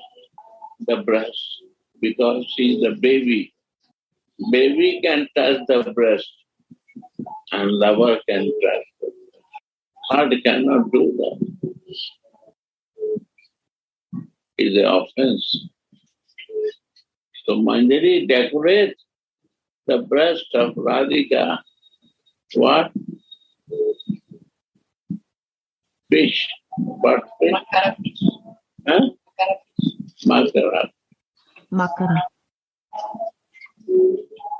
the breast because she's a baby. Baby can touch the breast and lover can touch the breast. Heart cannot do that. It's an offense. So Manjari decorates the breast of Radhika. What? Fish. What fish? Makara fish. Huh? Makara fish. Makara. Makara.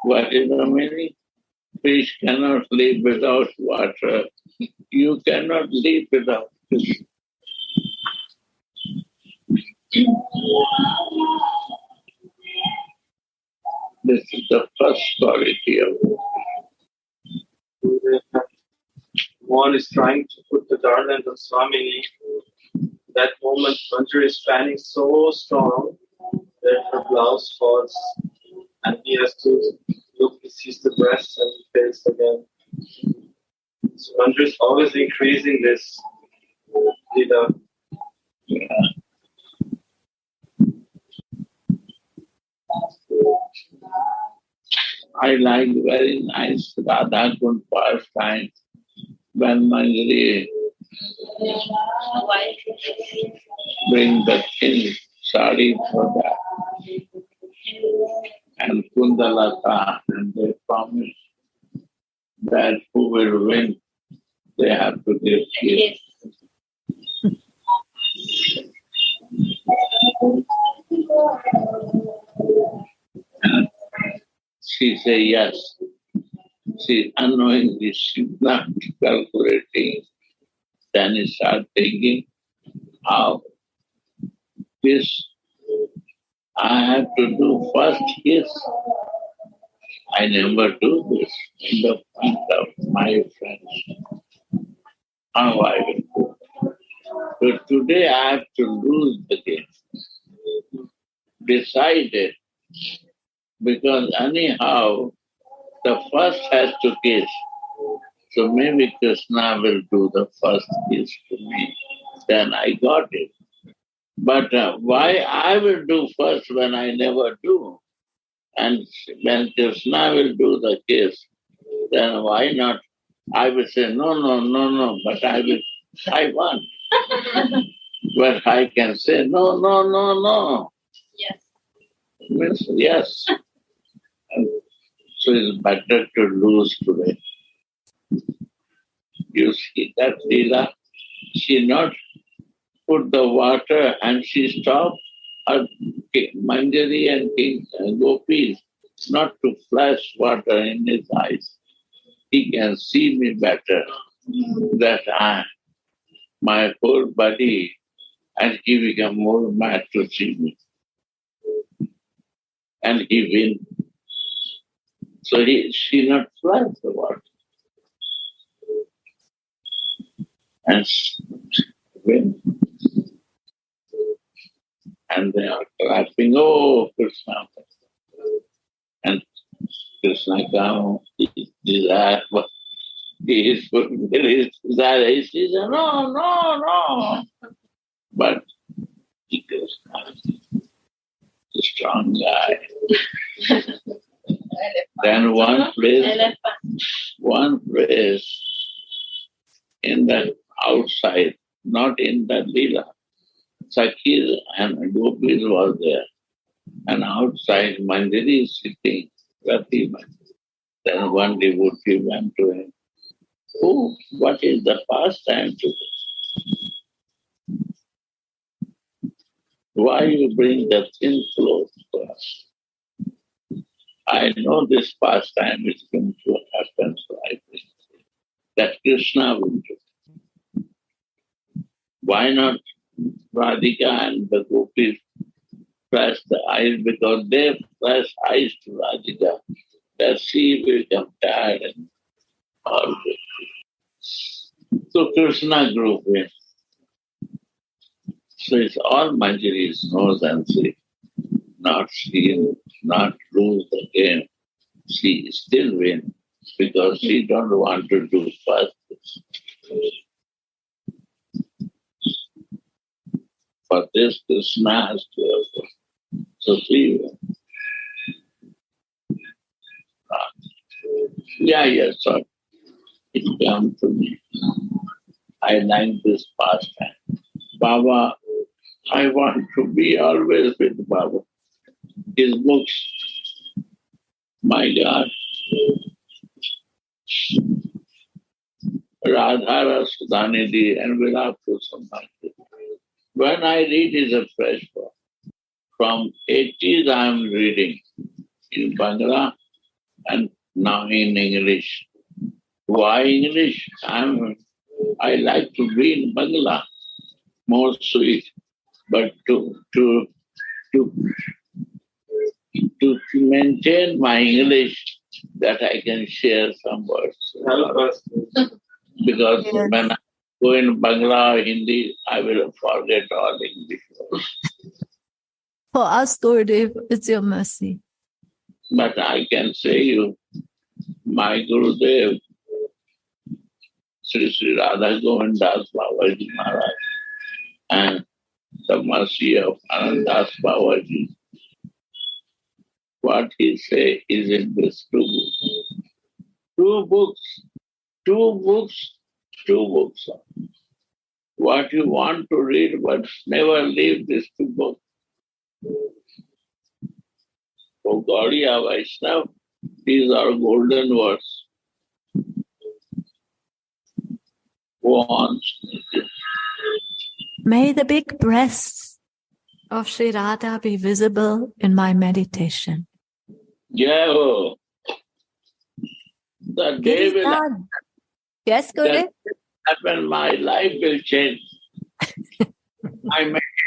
What is the meaning? Fish cannot live without water. You cannot live without fish. This is the first quality of One is trying to put the garland on Swamini. That moment, Manjari is fanning so strong that her blouse falls, and he has to look. He sees the breast and he fails again. So Manjari is always increasing this lila. I like very nice Radha Kund pastime when Manjari bring the thin sari for that and Kundalata, and they promise that who will win, they have to give kiss. And she say yes. She unknowingly, she's not calculating. Then he start thinking, how this I have to do first kiss. I never do this in the front of my friends. How I will do? But today I have to lose the game. Decided, because anyhow the first has to kiss. So maybe Krishna will do the first kiss to me. Then I got it. But why I will do first when I never do? And when Krishna will do the kiss, then why not? I will say, no, but I want. But I can say, no. Yes. Means yes. And so it's better to lose today. You see that Leela, she not put the water and she stopped her Manjari and King Gopis not to flash water in his eyes. He can see me better that my whole body, and he become more mad to see me. And he win. So she not flash the water. And win. And they are clapping, oh, Krishna. And Krishna comes, he desires what he is putting in his desire. He says, no. But Krishna is a strong guy. Then one place in the outside, not in the Leela. Sakhis and Gopis was there. And outside Manjari is sitting, Rati Manjari. Then one devotee went to him. Oh, what is the pastime today? Why you bring the thin clothes to us? I know this pastime is going to happen, so I think that Krishna will do. Why not Radhika and the Gopis flash the eyes? Because they flash eyes to Radhika, that she will become tired and all this. So Krishna grew in. So it's all Manjari's knows and see. Not see, not lose the game. She still win because she don't want to do first. For this, Krishna has to to see you. Yeah, so it came to me. I like this pastime. Baba, I want to be always with Baba. His books, my God. Radha, Sudhanidhi, and Viratu Samadhi. When I read is a fresh book. From 80s I am reading in Bangla and now in English. Why English? I like to be in Bangla, more sweet, but to maintain my English, that I can share some words. Help us. Because Yes. when I go in Bangla or Hindi, I will forget all English. For us, Gurudev, it's your mercy. But I can say you, my Gurudev, Sri Radha Govindas Babaji Maharaj, and the mercy of Anandas Babaji. What he say is in this two books. What you want to read, but never leave these two books. For Gaudiya Vaishnava, these are golden words. Go on. May the big breasts of Sri Radha be visible in my meditation. Yeah. The day will Giridhar. Yes, Gurudev? happen, my life will change.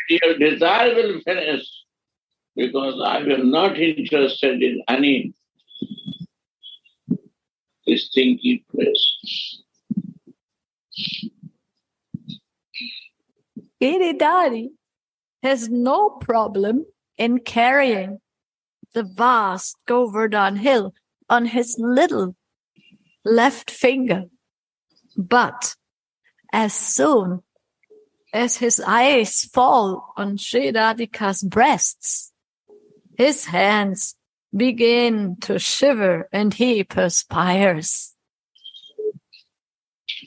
Your desire will finish because I am not interested in any stinky place. Giridhari has no problem in carrying the vast Govardhan hill on his little left finger. But as soon as his eyes fall on Sri Radhika's breasts, his hands begin to shiver and he perspires.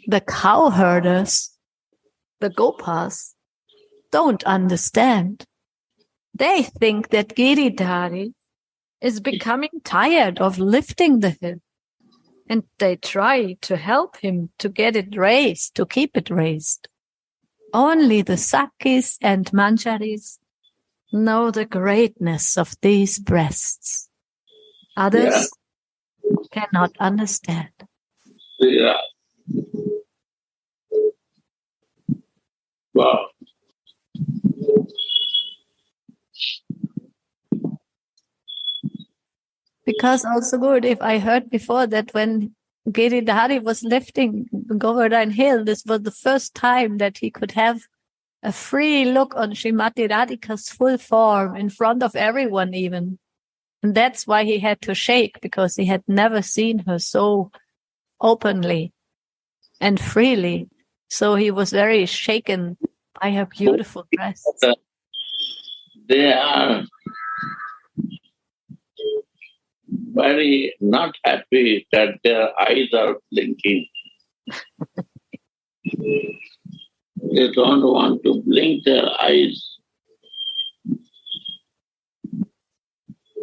The cowherders, the Gopas, don't understand. They think that Giridhari is becoming tired of lifting the hill, and they try to help him to get it raised, to keep it raised. Only the Sakis and Manjaris know the greatness of these breasts. Others cannot understand. Yeah. Wow. Because also good, if I heard before that when Giridhari was lifting Govardhan Hill, this was the first time that he could have a free look on Srimati Radhika's full form in front of everyone even. And that's why he had to shake, because he had never seen her so openly and freely. So he was very shaken by her beautiful breasts. They are very not happy that their eyes are blinking. They don't want to blink their eyes.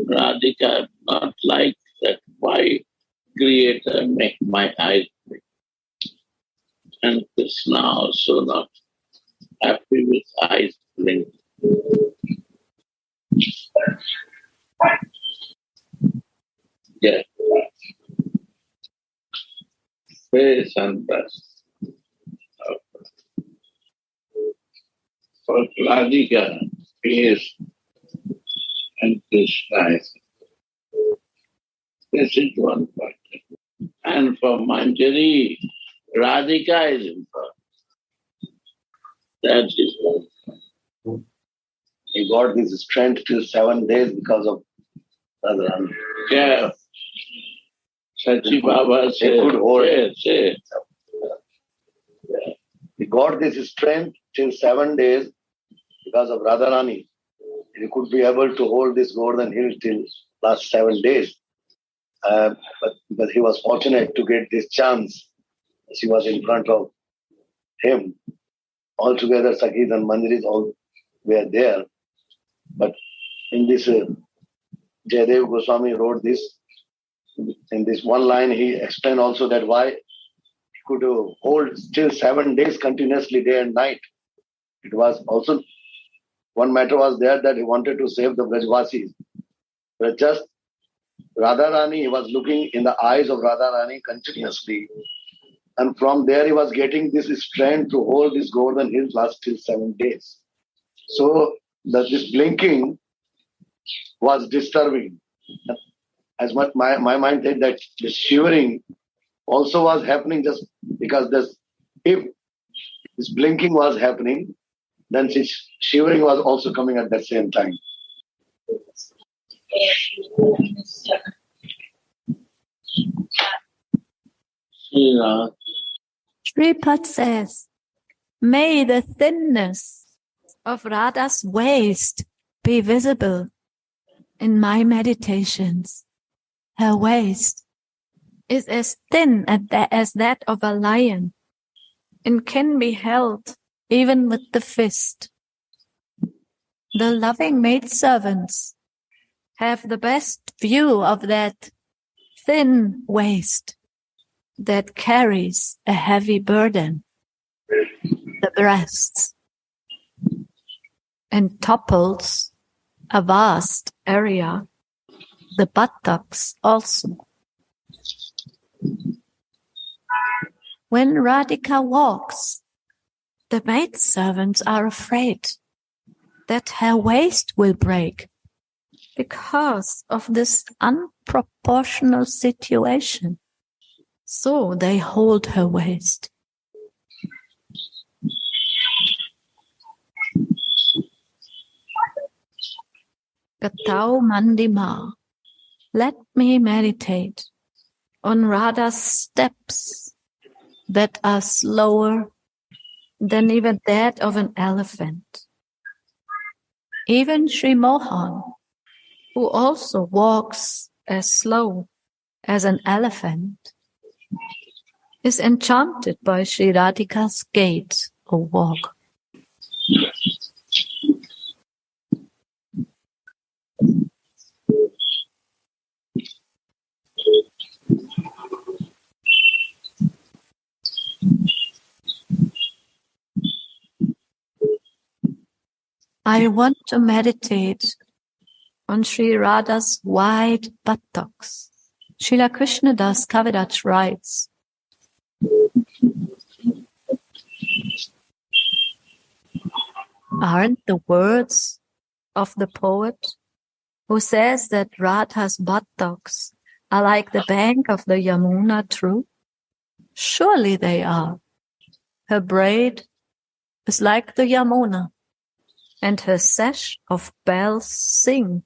Radhika not like that. Why Creator make my eyes blink? And Krishna also not happy with eyes blinking. Yeah. Face and breast. For Radhika, face and Krishna. This is one part. And for Manjari, Radhika is important. That is one. He got this strength till 7 days because of Radha. Yeah. Sachi Baba said, could hold. Say. He got this strength till 7 days because of Radharani. he could be able to hold this Govardhan hill till last 7 days. But he was fortunate to get this chance. She was in front of him. Altogether, Sakhis and Mandiris all were there. But in this, Jayadev Goswami wrote this. In this one line, he explained also that why he could hold still 7 days continuously, day and night. It was also, one matter was there that he wanted to save the Brajvasis. But just Radharani, he was looking in the eyes of Radharani continuously. And from there, he was getting this strength to hold this Govardhan hill last till 7 days. So this blinking was disturbing. As much my mind said that the shivering also was happening just because if this blinking was happening, then this shivering was also coming at the same time. Sripad says, may the thinness of Radha's waist be visible in my meditations. Her waist is as thin as that of a lion and can be held even with the fist. The loving maidservants have the best view of that thin waist that carries a heavy burden, the breasts, and topples a vast area, the buttocks also. When Radhika walks, the maidservants are afraid that her waist will break because of this unproportional situation. So they hold her waist. Gatau Mandima, let me meditate on Radha's steps that are slower than even that of an elephant. Even Sri Mohan, who also walks as slow as an elephant, is enchanted by Sri Radhika's gait or walk. I want to meditate on Sri Radha's wide buttocks. Srila Krishnadas Kaviraj writes, aren't the words of the poet who says that Radha's buttocks are like the bank of the Yamuna true? Surely they are. Her braid is like the Yamuna, and her sash of bells sing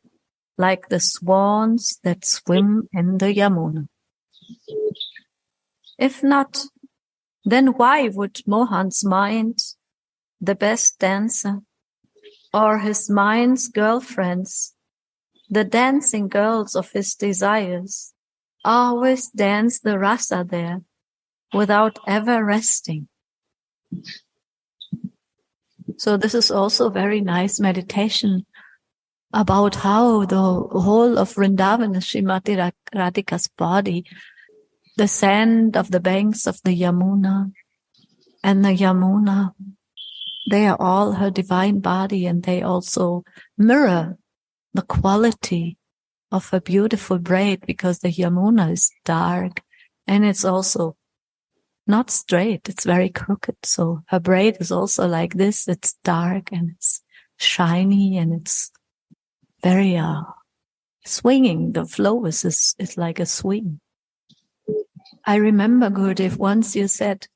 like the swans that swim in the Yamuna. If not, then why would Mohan's mind, the best dancer, or his mind's girlfriends, the dancing girls of his desires, always dance the Rasa there without ever resting? So this is also very nice meditation about how the whole of Vrindavan is Srimati Radhika's body, the sand of the banks of the Yamuna and the Yamuna, they are all her divine body, and they also mirror the quality of her beautiful braid, because the Yamuna is dark and it's also not straight, it's very crooked. So her braid is also like this, it's dark and it's shiny and it's very swinging. The flow is like a swing. I remember, Gurudev, once you said,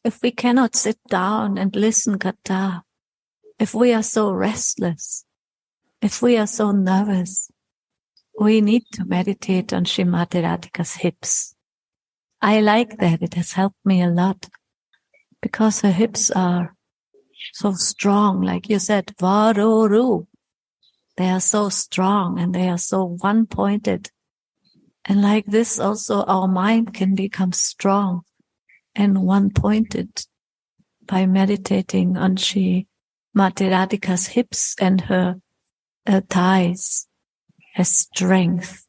if we cannot sit down and listen Katha, if we are so restless, if we are so nervous, we need to meditate on Srimati Radhika's hips. I like that. It has helped me a lot because her hips are so strong. Like you said, Varoru. They are so strong and they are so one-pointed. And like this also our mind can become strong and one-pointed by meditating on Sri Mati Radhika's hips and her thighs, her strength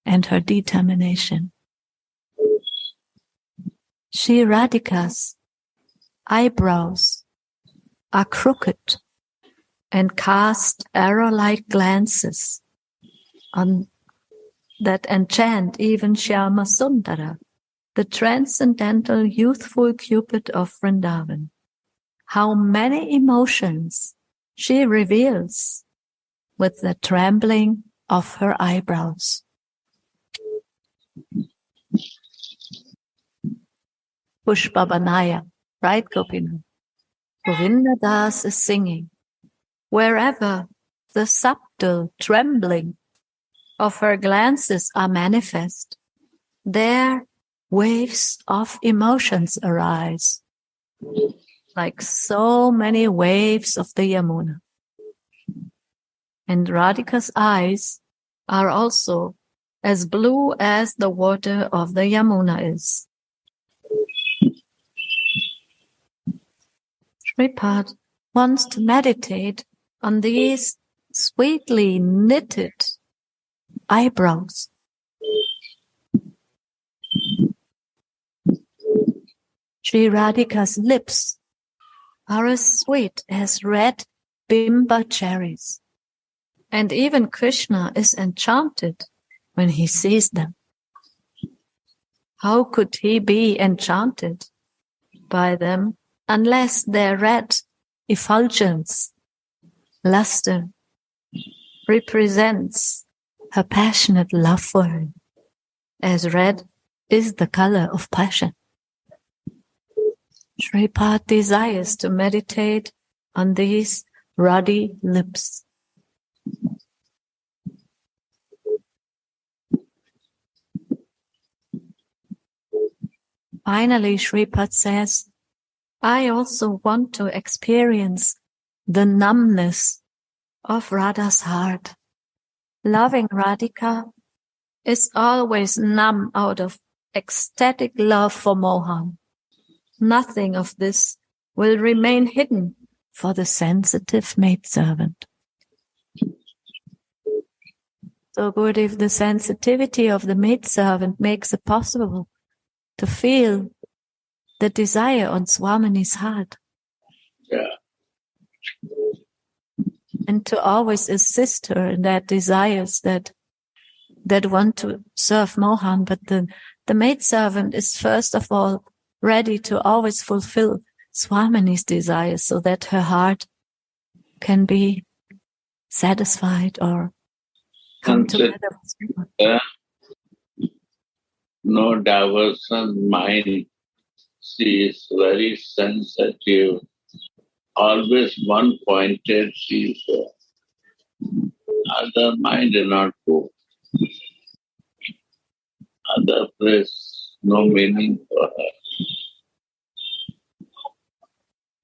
and her determination. Sri Radhika's eyebrows are crooked and cast arrow-like glances on that enchant even Shyama Sundara, the transcendental youthful Cupid of Vrindavan. How many emotions she reveals with the trembling of her eyebrows. Pushpavanaya, right, Gopinath? Govinda Das is singing. Wherever the subtle trembling of her glances are manifest, there waves of emotions arise, like so many waves of the Yamuna. And Radhika's eyes are also as blue as the water of the Yamuna is. Shripad wants to meditate on these sweetly knitted eyebrows. Sri Radhika's lips are as sweet as red bimba cherries, and even Krishna is enchanted when he sees them. How could he be enchanted by them unless their red effulgence, luster, represents her passionate love for him, as red is the color of passion. Shripad desires to meditate on these ruddy lips. Finally, Shripad says, I also want to experience the numbness of Radha's heart. Loving Radhika is always numb out of ecstatic love for Mohan. Nothing of this will remain hidden for the sensitive maidservant. So good if the sensitivity of the maidservant makes it possible to feel the desire on Swamini's heart. Yeah. And to always assist her in that desires that want to serve Mohan. But the maidservant is first of all ready to always fulfill Swamini's desires so that her heart can be satisfied or come together with Swami. No diversion mind. She is very sensitive, always one-pointed. She is other mind will not go. Other place, no meaning for her.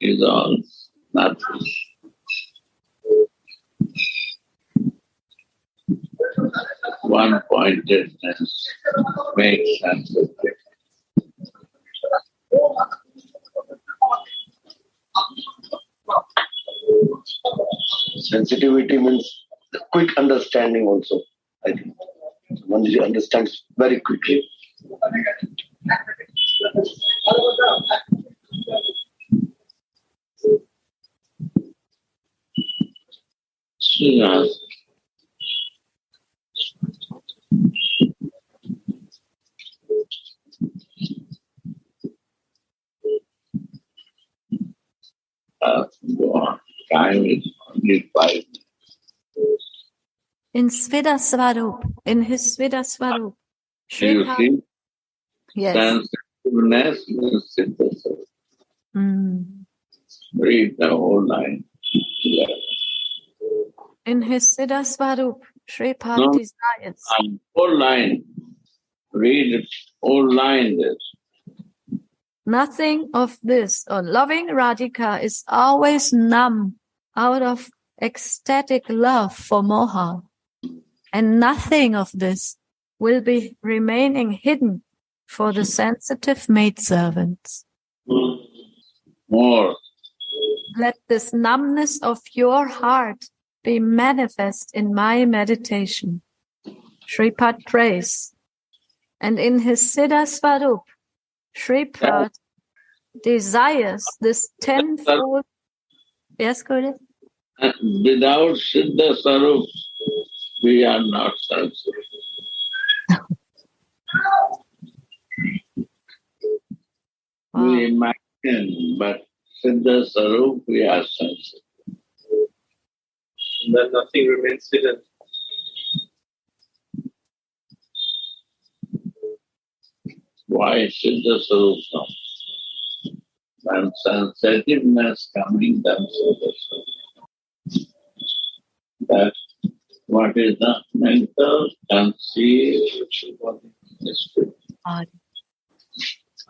Is all nothing. One-pointedness makes sense of it. Sensitivity means quick understanding also, I think. One understands very quickly. Yes. Time is only 5 minutes. In Svida Swarup, in his Svida Swarup, You see? yes. Sensitiveness is synthesis. Read the whole line. In his Siddha Swarup, Shripad desires. Whole line. Read it, whole line this. Nothing of this, or loving Radhika is always numb out of ecstatic love for Mohan. And nothing of this will be remaining hidden for the sensitive maidservants. More. Let this numbness of your heart be manifest in my meditation. Shripad prays. And in his Siddha Swarup, Shripad desires this tenfold. Yes, Guru? Without Siddha Sarup, we are not sensitive. We imagine, but Siddha Sarup, we are sensitive. And then nothing remains hidden. Why Siddha Sarup comes? When sensitiveness coming, then Siddha Sarup. That what is the mental conceived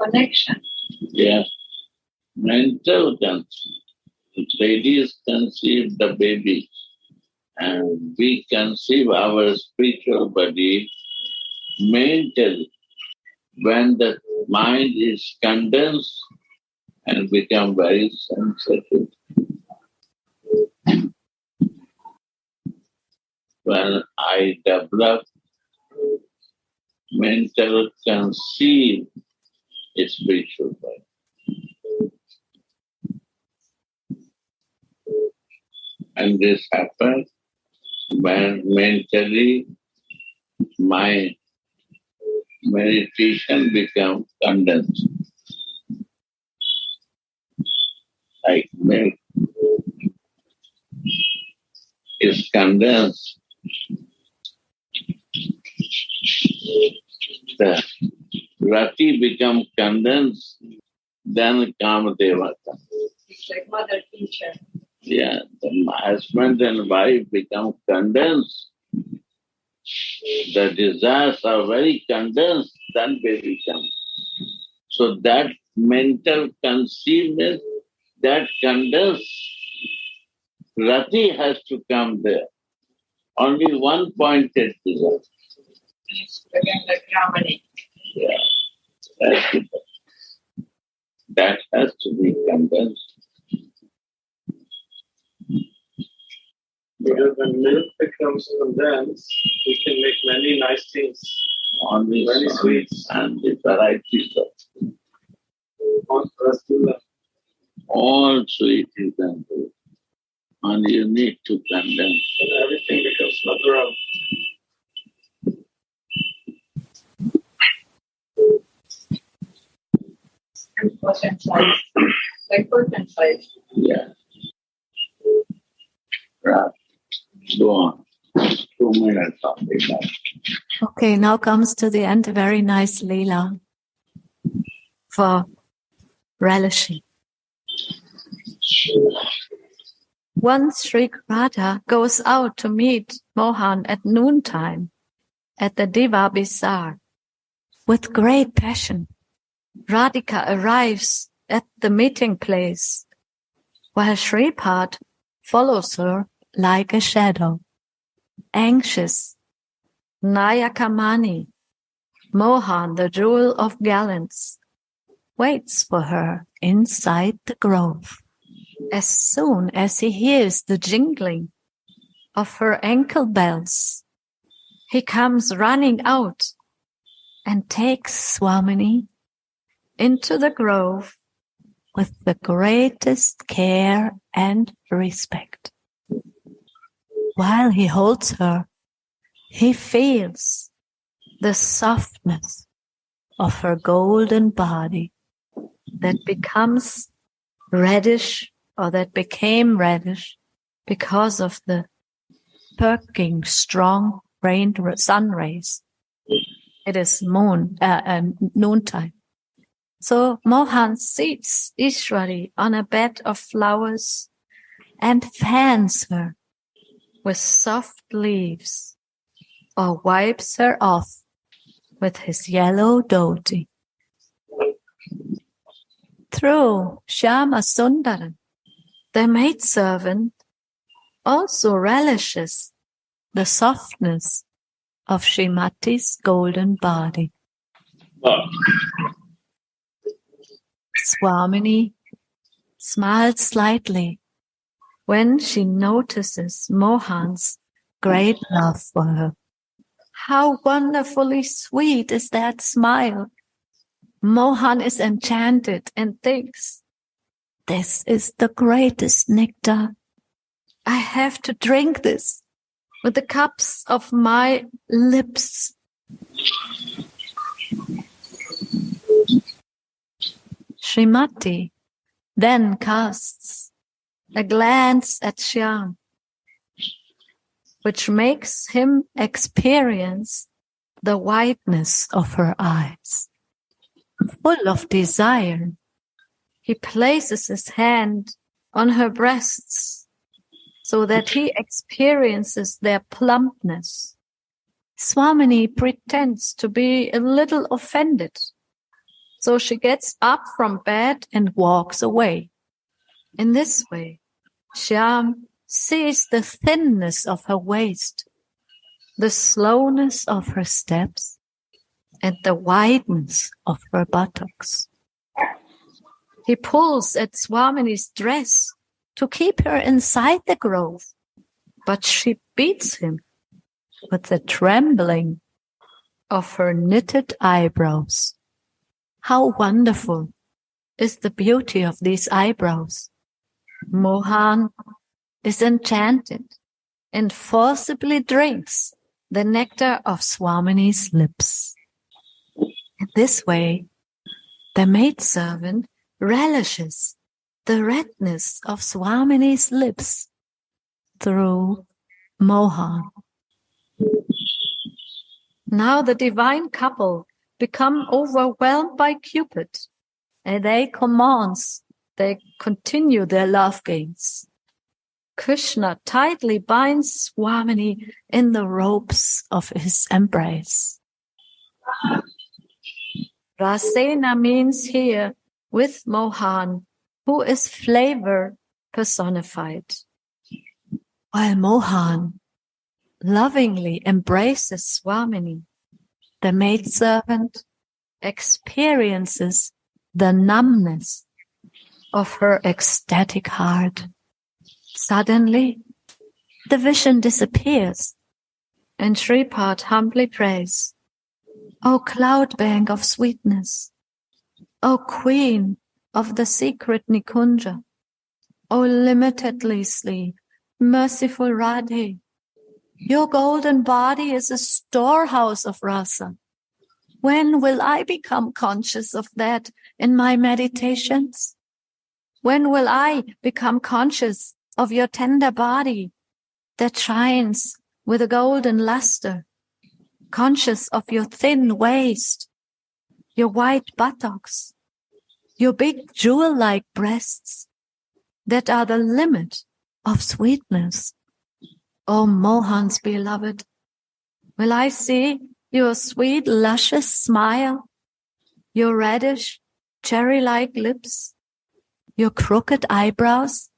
connection. Yeah. Mental conceived. Ladies conceive the baby and we conceive our spiritual body mentally. When the mind is condensed and become very sensitive. When I develop mental conceive spiritual body. And this happens when mentally my meditation becomes condensed. Like milk is condensed. The rati become condensed, then Kamadeva comes. It's like mother teacher. Yeah, the husband and wife become condensed. The desires are very condensed, then baby comes. So that mental conceivement, that condensed rati has to come there. Only one pointed desire. It's again like Ramani. Yeah, that has to be condensed. Because when milk becomes condensed, we can make many nice things. Only many sweets. And the varieties of all sweet you can do. And you need to condense. And everything becomes natural. Important size. Important size. Yeah. Right. Go on. 2 minutes of that. Okay, now comes to the end a very nice Leela for relishing. Once Sri Radha goes out to meet Mohan at noontime at the Diva Bazaar. With great passion, Radhika arrives at the meeting place, while Shripad follows her like a shadow. Anxious, Nayakamani, Mohan, the jewel of gallants, waits for her inside the grove. As soon as he hears the jingling of her ankle bells, he comes running out and takes Swamini into the grove with the greatest care and respect. While he holds her, he feels the softness of her golden body that becomes reddish, or that became reddish because of the perking strong sun rays. It is noontime. So Mohan seats Ishwari on a bed of flowers and fans her with soft leaves, or wipes her off with his yellow dhoti. Through Shyama Sundaran, the maidservant also relishes the softness of Srimati's golden body. Swamini smiles slightly when she notices Mohan's great love for her. How wonderfully sweet is that smile! Mohan is enchanted and thinks, this is the greatest nectar. I have to drink this with the cups of my lips. Srimati then casts a glance at Shyam, which makes him experience the whiteness of her eyes. Full of desire, he places his hand on her breasts so that he experiences their plumpness. Swamini pretends to be a little offended, so she gets up from bed and walks away. In this way, Shyam sees the thinness of her waist, the slowness of her steps, and the wideness of her buttocks. He pulls at Swamini's dress to keep her inside the grove, but she beats him with the trembling of her knitted eyebrows. How wonderful is the beauty of these eyebrows! Mohan is enchanted and forcibly drinks the nectar of Swamini's lips. In this way, the maidservant relishes the redness of Swamini's lips through Mohan. Now the divine couple become overwhelmed by Cupid, and they continue their love games. Krishna tightly binds Swamini in the ropes of his embrace. Rasena means here with Mohan, who is flavor personified. While Mohan lovingly embraces Swamini, the maidservant experiences the numbness of her ecstatic heart. Suddenly, the vision disappears, and Shripad humbly prays, O cloudbank of sweetness, O queen of the secret Nikunja, O limitlessly merciful Radhe, your golden body is a storehouse of rasa. When will I become conscious of that in my meditations? When will I become conscious of your tender body that shines with a golden luster, conscious of your thin waist, your white buttocks, your big jewel-like breasts that are the limit of sweetness? O Mohan's beloved, will I see your sweet, luscious smile, your reddish, cherry-like lips, your crooked eyebrows,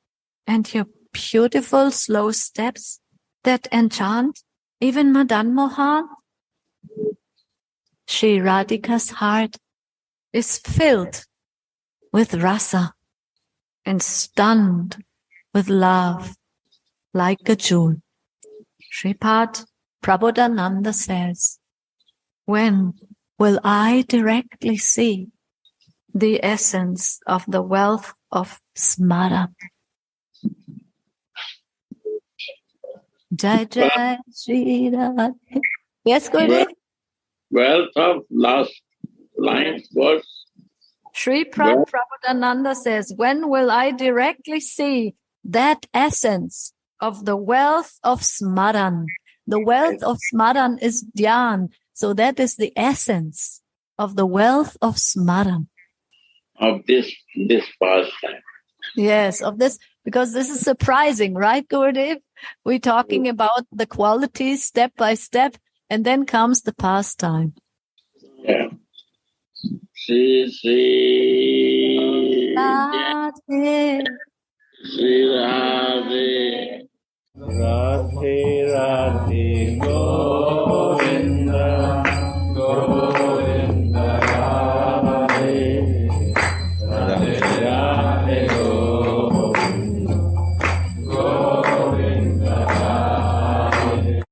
and your beautiful, slow steps that enchant even Madan Mohan? Shri Radhika's heart is filled with rasa and stunned with love like a jewel. Shripad Prabodhananda says, when will I directly see the essence of the wealth of Smara? Jai Jai Shri Radha. Yes, Gurudev? Wealth of last line was? Shri Prabodhananda says, when will I directly see that essence of the wealth of Smaran? The wealth of Smaran is Dhyan. So that is the essence of the wealth of Smaran. Of this pastime. Yes, of this, because this is surprising, right, Gurudev? We're talking about the qualities step by step, and then comes the pastime. Yeah. Shri Radha.